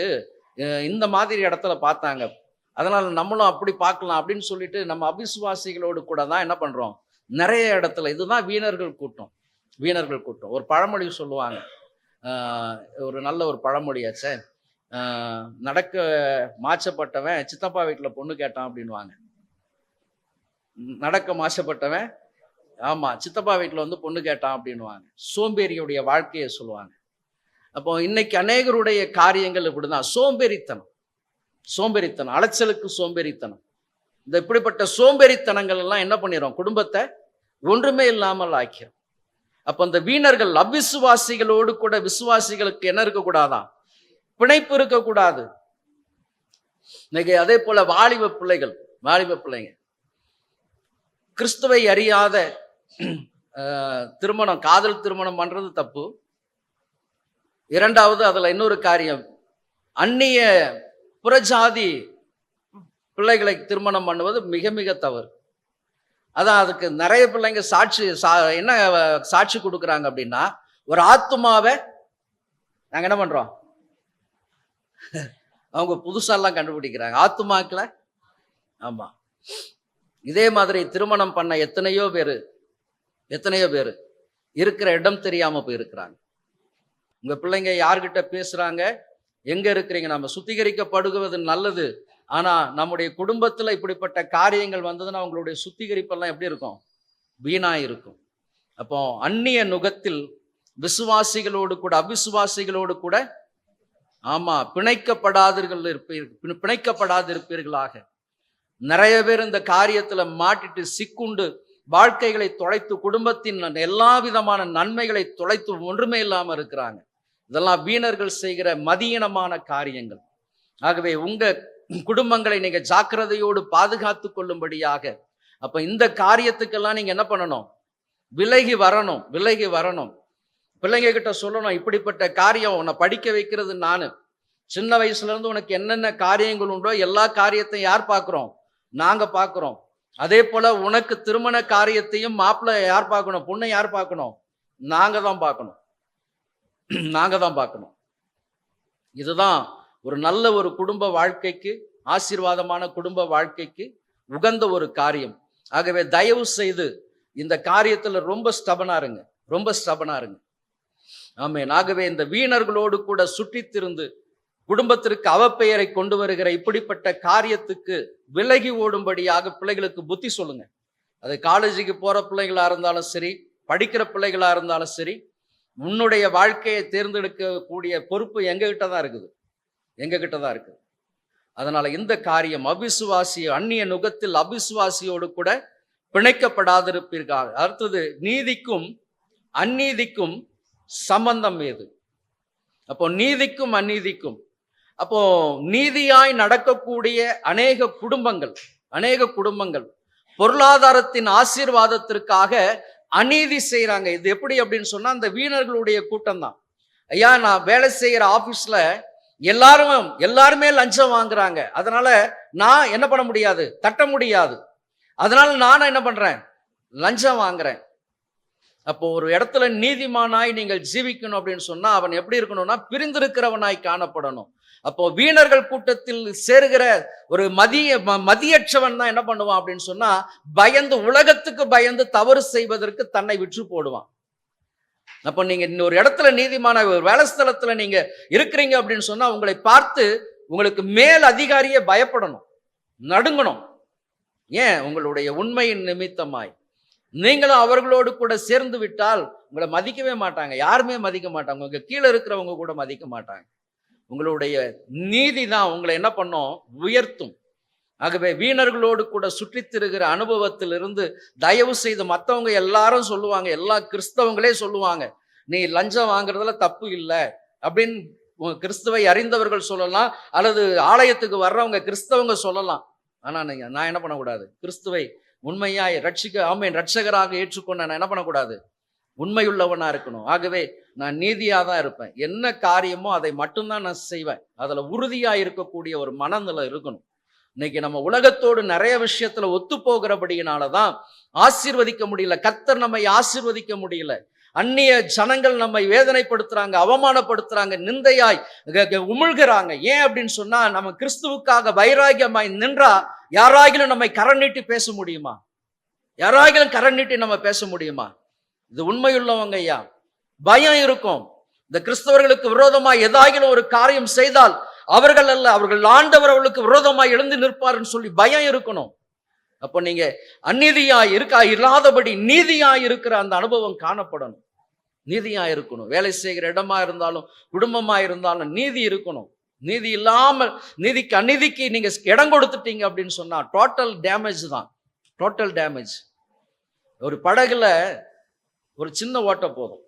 இந்த மாதிரி இடத்துல பார்த்தாங்க, அதனால நம்மளும் அப்படி பார்க்கலாம் அப்படின்னு சொல்லிட்டு நம்ம அவிசுவாசிகளோடு கூட தான் என்ன பண்றோம்? நிறைய இடத்துல. இதுதான் வீணர்கள் கூட்டம். ஒரு பழமொழி சொல்லுவாங்க, ஒரு நல்ல ஒரு பழமொழியாச்சே, நடக்க மாச்சப்பட்டவன் சித்தப்பா வீட்டுல பொண்ணு கேட்டான் அப்படின்வாங்க. நடக்க மாசப்பட்டவன் ஆமா சித்தப்பா வீட்டுல வந்து பொண்ணு கேட்டான் அப்படின்வாங்க. சோம்பேறியுடைய வாழ்க்கையை சொல்லுவாங்க. அப்போ இன்னைக்கு அநேகருடைய காரியங்கள் இப்படிதான். சோம்பேறித்தனம், அலைச்சலுக்கு சோம்பேறித்தனம். இந்த இப்படிப்பட்ட சோம்பேறித்தனங்கள் எல்லாம் என்ன பண்ணிடும்? குடும்பத்தை ஒன்றுமே இல்லாமல் ஆக்கிறோம். அப்ப இந்த வீணர்கள் அவிசுவாசிகளோடு கூட விசுவாசிகளுக்கு என்ன இருக்கக்கூடாதான்? பிணைப்பு இருக்கக்கூடாது. இன்னைக்கு அதே போல வாலிப பிள்ளைங்க கிறிஸ்துவை அறியாத திருமணம், காதல் திருமணம் பண்றது தப்பு. இரண்டாவது, அதுல இன்னொரு காரியம், அந்நிய புறஜாதி பிள்ளைகளை திருமணம் பண்ணுவது மிக மிக தவறு. அதான் அதுக்கு நிறைய பிள்ளைங்க என்ன சாட்சி கொடுக்குறாங்க அப்படின்னா, ஒரு ஆத்துமாவை நாங்க என்ன பண்றோம்? அவங்க புதுசாலாம் கண்டுபிடிக்கிறாங்க ஆத்துமாக்களை. ஆமா, இதே மாதிரி திருமணம் பண்ண எத்தனையோ பேரு இருக்கிற இடம் தெரியாம போயிருக்கிறாங்க. உங்க பிள்ளைங்க யார்கிட்ட பேசுறாங்க, எங்க இருக்கிறீங்க? நம்ம சுத்திகரிக்கப்படுவது நல்லது. ஆனா நம்முடைய குடும்பத்துல இப்படிப்பட்ட காரியங்கள் வந்ததுன்னா அவங்களுடைய சுத்திகரிப்பெல்லாம் எப்படி இருக்கும்? வீணா இருக்கும். அப்போ அந்நிய நுகத்தில் விசுவாசிகளோடு கூட அவிசுவாசிகளோடு கூட ஆமா பிணைக்கப்படாதிருப்பீர்களாக. நிறைய பேர் இந்த காரியத்துல மாட்டிட்டு சிக்குண்டு வாழ்க்கைகளை தொலைத்து, குடும்பத்தின் எல்லா விதமான நன்மைகளை தொலைத்து ஒன்றுமே இல்லாம இருக்கிறாங்க. இதெல்லாம் வீணர்கள் செய்கிற மதியீனமான காரியங்கள். ஆகவே உங்க குடும்பங்களை நீங்க ஜாக்கிரதையோடு பாதுகாத்து கொள்ளும்படியாக அப்ப இந்த காரியத்துக்கெல்லாம் நீங்க என்ன பண்ணணும்? விலகி வரணும். பிள்ளைங்க கிட்ட சொல்லணும், இப்படிப்பட்ட காரியம் உன்னை படிக்க வைக்கிறது நானு. சின்ன வயசுல இருந்து உனக்கு என்னென்ன காரியங்கள் உண்டோ எல்லா காரியத்தையும் யார் பார்க்கிறோம்? நாங்க பார்க்கிறோம். அதே போல உனக்கு திருமண காரியத்தையும் மாப்பிள்ளை யார் பார்க்கணும்? பொண்ணை யார் பார்க்கணும்? நாங்க தான் பார்க்கணும். இதுதான் ஒரு நல்ல ஒரு குடும்ப வாழ்க்கைக்கு, ஆசீர்வாதமான குடும்ப வாழ்க்கைக்கு உகந்த ஒரு காரியம். ஆகவே தயவு செய்து இந்த காரியத்துல ரொம்ப ஸ்டபனா இருங்க, ரொம்ப ஸ்டபனா இருங்க. ஆமென். ஆகவே இந்த வீணர்களோடு கூட சுற்றித் திரிந்து குடும்பத்திற்கு அவப்பெயரை கொண்டு வருகிற இப்படிப்பட்ட காரியத்துக்கு விலகி ஓடும்படியாக பிள்ளைகளுக்கு புத்தி சொல்லுங்க. அது காலேஜுக்கு போற பிள்ளைகளா இருந்தாலும் சரி, படிக்கிற பிள்ளைகளா இருந்தாலும் சரி, உன்னுடைய வாழ்க்கையை தேர்ந்தெடுக்கக்கூடிய பொறுப்பு எங்ககிட்ட தான் இருக்குது, எங்ககிட்ட தான் இருக்குது. அதனால இந்த காரியம் அவிசுவாசி அந்நிய நுகத்தில் அவிசுவாசியோடு கூட பிணைக்கப்படாதிருப்பீர்கள். அடுத்தது, நீதிக்கும் அந்நீதிக்கும் சம்பந்தம் ஏது? அப்போ நீதிக்கும் அநீதிக்கும், அப்போ நீதியாய் நடக்கக்கூடிய அநேக குடும்பங்கள் பொருளாதாரத்தின் ஆசீர்வாதத்திற்காக அநீதி செய்யறாங்க. இது எப்படி அப்படின்னு சொன்னா, அந்த வீணர்களுடைய கூட்டம் தான். ஐயா, நான் வேலை செய்யற ஆபீஸ்ல எல்லாருமே லஞ்சம் வாங்குறாங்க, அதனால நான் என்ன பண்ண முடியாது, தட்ட முடியாது, அதனால நான் என்ன பண்றேன், லஞ்சம் வாங்குறேன். அப்போ ஒரு இடத்துல நீதிமானாய் நீங்கள் ஜீவிக்கணும் அப்படின்னு சொன்னா அவன் எப்படி இருக்கணும்னா பிரிந்திருக்கிறவனாய் காணப்படணும். அப்போ வீணர்கள் கூட்டத்தில் சேருகிற ஒரு மதியற்றவன் தான் என்ன பண்ணுவான் அப்படின்னு சொன்னா, பயந்து, உலகத்துக்கு பயந்து தவறு செய்வதற்கு தன்னை விற்று போடுவான். அப்போ நீங்க இன்னொரு இடத்துல நீதிமான ஒரு வேலை ஸ்தலத்துல நீங்க இருக்கிறீங்க அப்படின்னு சொன்னா, உங்களை பார்த்து உங்களுக்கு மேல் அதிகாரியே பயப்படணும், நடுங்கணும். ஏன்? உங்களுடைய உண்மையின் நிமித்தமாய். நீங்களும் அவர்களோடு கூட சேர்ந்து விட்டால் உங்களை மதிக்கவே மாட்டாங்க, யாருமே மதிக்க மாட்டாங்க, உங்க கீழே இருக்கிறவங்க கூட மதிக்க மாட்டாங்க. உங்களுடைய நீதி தான் உங்களை என்ன பண்ணும், உயர்த்தும். ஆகவே வீணர்களோடு கூட சுற்றித் திரிகிற அனுபவத்திலிருந்து தயவு செய்து, மற்றவங்க எல்லாரும் சொல்லுவாங்க, எல்லா கிறிஸ்தவங்களே சொல்லுவாங்க, நீ லஞ்சம் வாங்குறதுல தப்பு இல்லை அப்படின்னு கிறிஸ்துவை அறிந்தவர்கள் சொல்லலாம், அல்லது ஆலயத்துக்கு வர்றவங்க கிறிஸ்தவங்க சொல்லலாம். ஆனா நான் என்ன பண்ணக்கூடாது, கிறிஸ்துவை உண்மையாய் ரட்சகராக ஏற்றுக்கொண்ட நான் என்ன பண்ணக்கூடாது, உண்மையுள்ளவனா இருக்கணும். ஆகவே நான் நீதியா தான் இருப்பேன், என்ன காரியமோ அதை மட்டும்தான் நான் செய்வேன், அதுல உறுதியா இருக்கக்கூடிய ஒரு மனநிலை இருக்கணும். இன்னைக்கு நம்ம உலகத்தோடு நிறைய விஷயத்துல ஒத்து போகிறபடியினாலதான் ஆசீர்வதிக்க முடியல, கர்த்தர் நம்மை ஆசீர்வதிக்க முடியல. அந்நிய ஜனங்கள் நம்மை வேதனைப்படுத்துறாங்க, அவமானப்படுத்துறாங்க, நிந்தையாய் உமிழ்கிறாங்க. ஏன் அப்படின்னு சொன்னா, நம்ம கிறிஸ்துவுக்காக வைராகியமாய் நின்றா யாராகிலும் நம்மை கரம் நீட்டி பேச முடியுமா? யாராகிலும் கரம் நீட்டி நம்ம பேச முடியுமா? இது உண்மையுள்ளவங்க ஐயா. பயம் இருக்கும். இந்த கிறிஸ்தவர்களுக்கு விரோதமாய் ஏதாகிலும் ஒரு காரியம் செய்தால் அவர்கள் அல்ல, அவர்கள் ஆண்டவர் அவர்களுக்கு விரோதமாய் எழுந்து நிற்பார்னு சொல்லி பயம் இருக்கணும். அப்போ நீங்க அநீதியா இல்லாதபடி நீதியா இருக்கிற அந்த அனுபவம் காணப்படணும். நீதியா இருக்கணும். வேலை செய்கிற இடமா இருந்தாலும் குடும்பமா இருந்தாலும் நீதி இருக்கணும். நீதி இல்லாமல் அநீதிக்கு நீங்க இடம் கொடுத்துட்டீங்க அப்படின்னு சொன்னா டோட்டல் டேமேஜ் தான், டோட்டல் டேமேஜ். ஒரு படகுல ஒரு சின்ன ஓட்டை போதும்,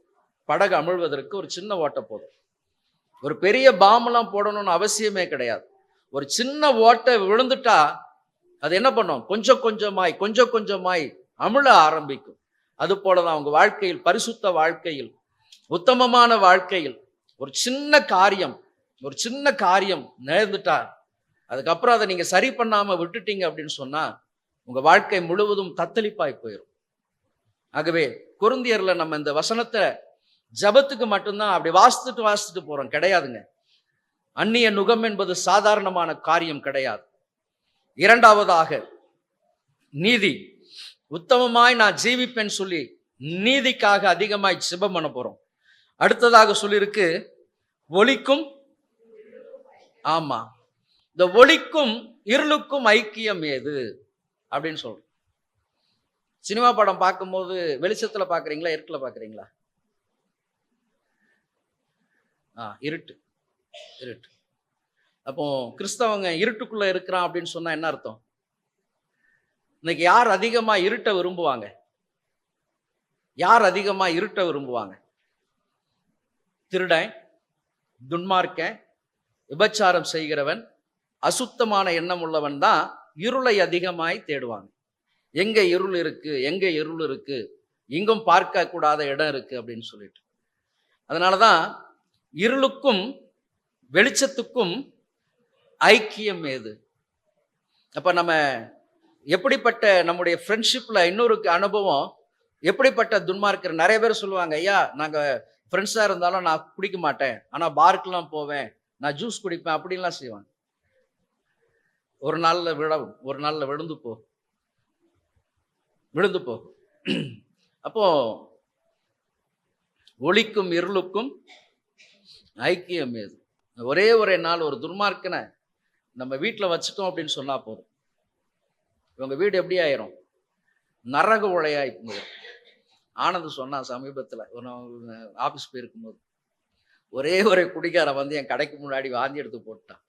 படகு அமிழ்வதற்கு ஒரு சின்ன ஓட்டை போதும். ஒரு பெரிய பாம்பெல்லாம் போடணும்னு அவசியமே கிடையாது. ஒரு சின்ன ஓட்டை விழுந்துட்டா அது என்ன பண்ணும், கொஞ்சம் கொஞ்சமாய் அமிழ ஆரம்பிக்கும். அது போலதான் அவங்க வாழ்க்கையில், பரிசுத்த வாழ்க்கையில், உத்தமமான வாழ்க்கையில் ஒரு சின்ன காரியம் நேர்ந்துட்டா அதுக்கப்புறம் அதை நீங்க சரி பண்ணாம விட்டுட்டீங்க அப்படின்னு சொன்னா உங்க வாழ்க்கை முழுவதும் தத்தளிப்பாய் போயிடும். ஆகவே கொரிந்தியர்ல நம்ம இந்த வசனத்தை ஜபத்துக்கு மட்டும்தான் அப்படி வாசித்துட்டு போறோம், கிடையாதுங்க. அந்நிய நுகம் என்பது சாதாரணமான காரியம் கிடையாது. இரண்டாவதாக நீதி, உத்தமமாய் நான் ஜீவிப்பேன் சொல்லி நீதிக்காக அதிகமாய் ஜெபம் பண்ண போறோம். அடுத்ததாக சொல்லியிருக்கு ஒளிக்கும், ஆமா, இந்த ஒளிக்கும் இருளுக்கும் ஐக்கியம் ஏது அப்படின்னு சொல்றோம். சினிமா படம் பார்க்கும்போது வெளிச்சத்துல பாக்குறீங்களா, இருட்டுல பாக்குறீங்களா? இருட்டு. அப்போ கிறிஸ்தவங்க இருட்டுக்குள்ள இருக்கிறான் அப்படின்னு சொன்னா என்ன அர்த்தம்? இன்னைக்கு யார் அதிகமா இருட்ட விரும்புவாங்க? திருடன், துன்மார்க்கன், விபச்சாரம் செய்கிறவன், அசுத்தமான எண்ணம் உள்ளவன் தான் இருளை அதிகமாய் தேடுவாங்க. எங்க இருள் இருக்கு, எங்கும் பார்க்க கூடாத இடம் இருக்கு அப்படின்னு சொல்லிட்டு. அதனாலதான் இருளுக்கும் வெளிச்சத்துக்கும் ஐக்கியம் ஏது? அப்ப நம்ம எப்படிப்பட்ட நம்முடைய ஃப்ரெண்ட்ஷிப்ல இன்னொரு அனுபவம், எப்படிப்பட்ட துன்மார்க்கர் நிறைய பேர் சொல்லுவாங்க, ஐயா நாங்க ஃப்ரெண்ட்ஸா இருந்தாலும் நான் குடிக்க மாட்டேன், ஆனா பார்க்கெல்லாம் போவேன், நான் ஜூஸ் குடிப்பேன் அப்படின்லாம் செய்வாங்க. ஒரு நாள்ல விழுந்து போ. விழுந்து போகும். அப்போ ஒளிக்கும் இருளுக்கும் ஐக்கியம் ஏது? ஒரே நாள் ஒரு துன்மார்க்கனை நம்ம வீட்டில் வச்சுட்டோம் அப்படின்னு சொன்னா போதும், இவங்க வீடு எப்படி ஆயிரும்? நரக உழையாய் போயிடும். ஆனந்த் சொன்னா சமீபத்தில் ஒரு ஆஃபீஸ் போயிருக்கும்போது, ஒரே குடிகாரன் வந்து என் கடைக்கு முன்னாடி வாந்தி எடுத்து போட்டான்.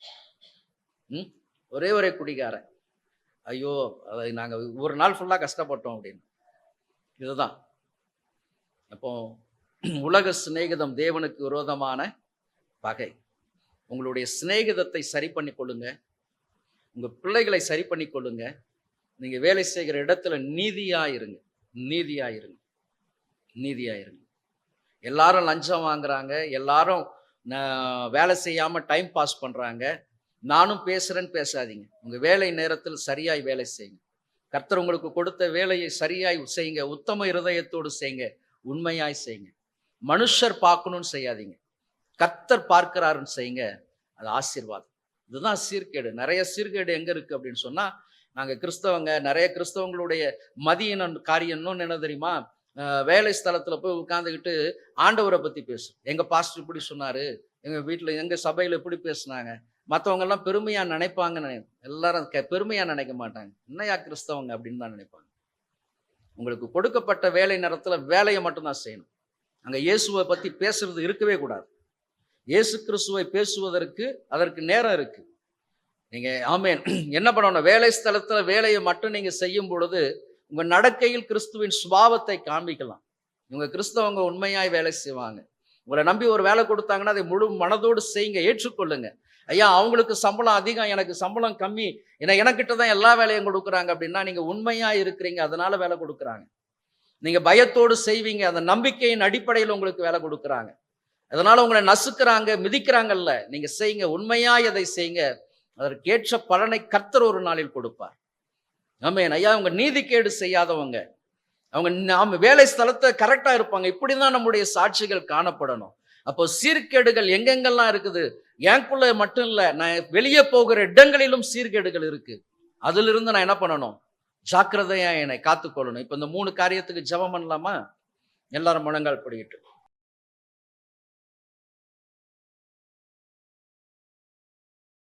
ஒரே குடிகாரன். ஐயோ, அதை நாங்கள் ஒரு நாள் ஃபுல்லாக கஷ்டப்பட்டோம் அப்படின்னு. இதுதான். அப்போ உலக சிநேகிதம் தேவனுக்கு விரோதமான பகை. உங்களுடைய சிநேகிதத்தை சரி பண்ணி கொள்ளுங்க, உங்க பிள்ளைகளை சரி பண்ணி கொள்ளுங்க. நீங்க வேலை செய்கிற இடத்துல நீதியாயிருங்க, நீதியாயிருங்க, நீதியாயிருங்க. எல்லாரும் லஞ்சம் வாங்குறாங்க, எல்லாரும் வேலை செய்யாம டைம் பாஸ் பண்றாங்க, நானும் பேசுறேன்னு பேசாதீங்க. உங்க வேலை நேரத்தில் சரியாய் வேலை செய்யுங்க. கர்த்தர் உங்களுக்கு கொடுத்த வேலையை சரியாய் செய்யுங்க, உத்தம இருதயத்தோடு செய்யுங்க, உண்மையாய் செய்யுங்க. மனுஷர் பார்க்கணும்னு செய்யாதீங்க, கர்த்தர் பார்க்கிறாருன்னு செய்யுங்க. அது ஆசீர்வாதம். இதுதான் சீர்கேடு. நிறைய சீர்கேடு எங்க இருக்கு அப்படின்னு சொன்னா, நாங்க கிறிஸ்தவங்க, நிறைய கிறிஸ்தவங்களுடைய மதியின காரியம் இன்னொன்னு என்ன தெரியுமா? வேலை ஸ்தலத்துல போய் உட்கார்ந்துக்கிட்டு ஆண்டவரை பத்தி பேசும். எங்க பாஸ்டர் இப்படி சொன்னாரு, எங்க வீட்டுல எங்க சபையில இப்படி பேசினாங்க. மற்றவங்க எல்லாம் பெருமையா நினைப்பாங்கன்னு எல்லாரும் பெருமையா நினைக்க மாட்டாங்க. என்னையா கிறிஸ்தவங்க அப்படின்னு தான் நினைப்பாங்க. உங்களுக்கு கொடுக்கப்பட்ட வேலை நேரத்துல வேலையை மட்டும்தான் செய்யணும். அங்க இயேசுவை பத்தி பேசுறது இருக்கவே கூடாது. இயேசு கிறிஸ்துவை பேசுவதற்கு அதற்கு நேரம் இருக்கு. நீங்க ஆமென் என்ன பண்ணணும்? வேலை ஸ்தலத்துல வேலையை மட்டும் நீங்க செய்யும் பொழுது உங்க நடக்கையில் கிறிஸ்துவின் சுபாவத்தை காண்பிக்கலாம். இவங்க கிறிஸ்தவங்க உண்மையாய் வேலை செய்வாங்க. உங்களை நம்பி ஒரு வேலை கொடுத்தாங்கன்னா அதை முழு மனதோடு செய்யுங்க, ஏற்றுக்கொள்ளுங்க. ஐயா, அவங்களுக்கு சம்பளம் அதிகம், எனக்கு சம்பளம் கம்மி, எனக்கிட்ட தான் எல்லா வேலையும் கொடுக்குறாங்க அப்படின்னா நீங்க உண்மையா இருக்கிறீங்க, அதனால வேலை கொடுக்குறாங்க. நீங்க பயத்தோடு செய்வீங்க, அந்த நம்பிக்கையின் அடிப்படையில் உங்களுக்கு வேலை கொடுக்குறாங்க. அதனால உங்களை நசுக்கிறாங்க, மிதிக்கிறாங்கல்ல, நீங்க செய்யுங்க, உண்மையாய் அதை செய்யுங்க. அதற்கேற்ற பலனை கர்த்தர் ஒரு நாளில் கொடுப்பார். ஆமென். ஐயா, அவங்க நீதிகேடு செய்யாதவங்க, அவங்க நாம வேலை ஸ்தலத்தை கரெக்டா இருப்பாங்க. இப்படிதான் நம்முடைய சாட்சிகள் காணப்படணும். அப்போ சீர்கேடுகள் எங்கெங்கெல்லாம் இருக்குது, எனக்குள்ள மட்டும் இல்ல, நான் வெளியே போகிற இடங்களிலும் சீர்கேடுகள் இருக்கு. அதுல இருந்து நான் என்ன பண்ணணும்? ஜாக்கிரதையா என்னை காத்துக்கொள்ளணும். இப்ப இந்த 3 காரியத்துக்கு ஜெபம் பண்ணலாமா? எல்லாரும் முழங்கால் படிக்கிட்டு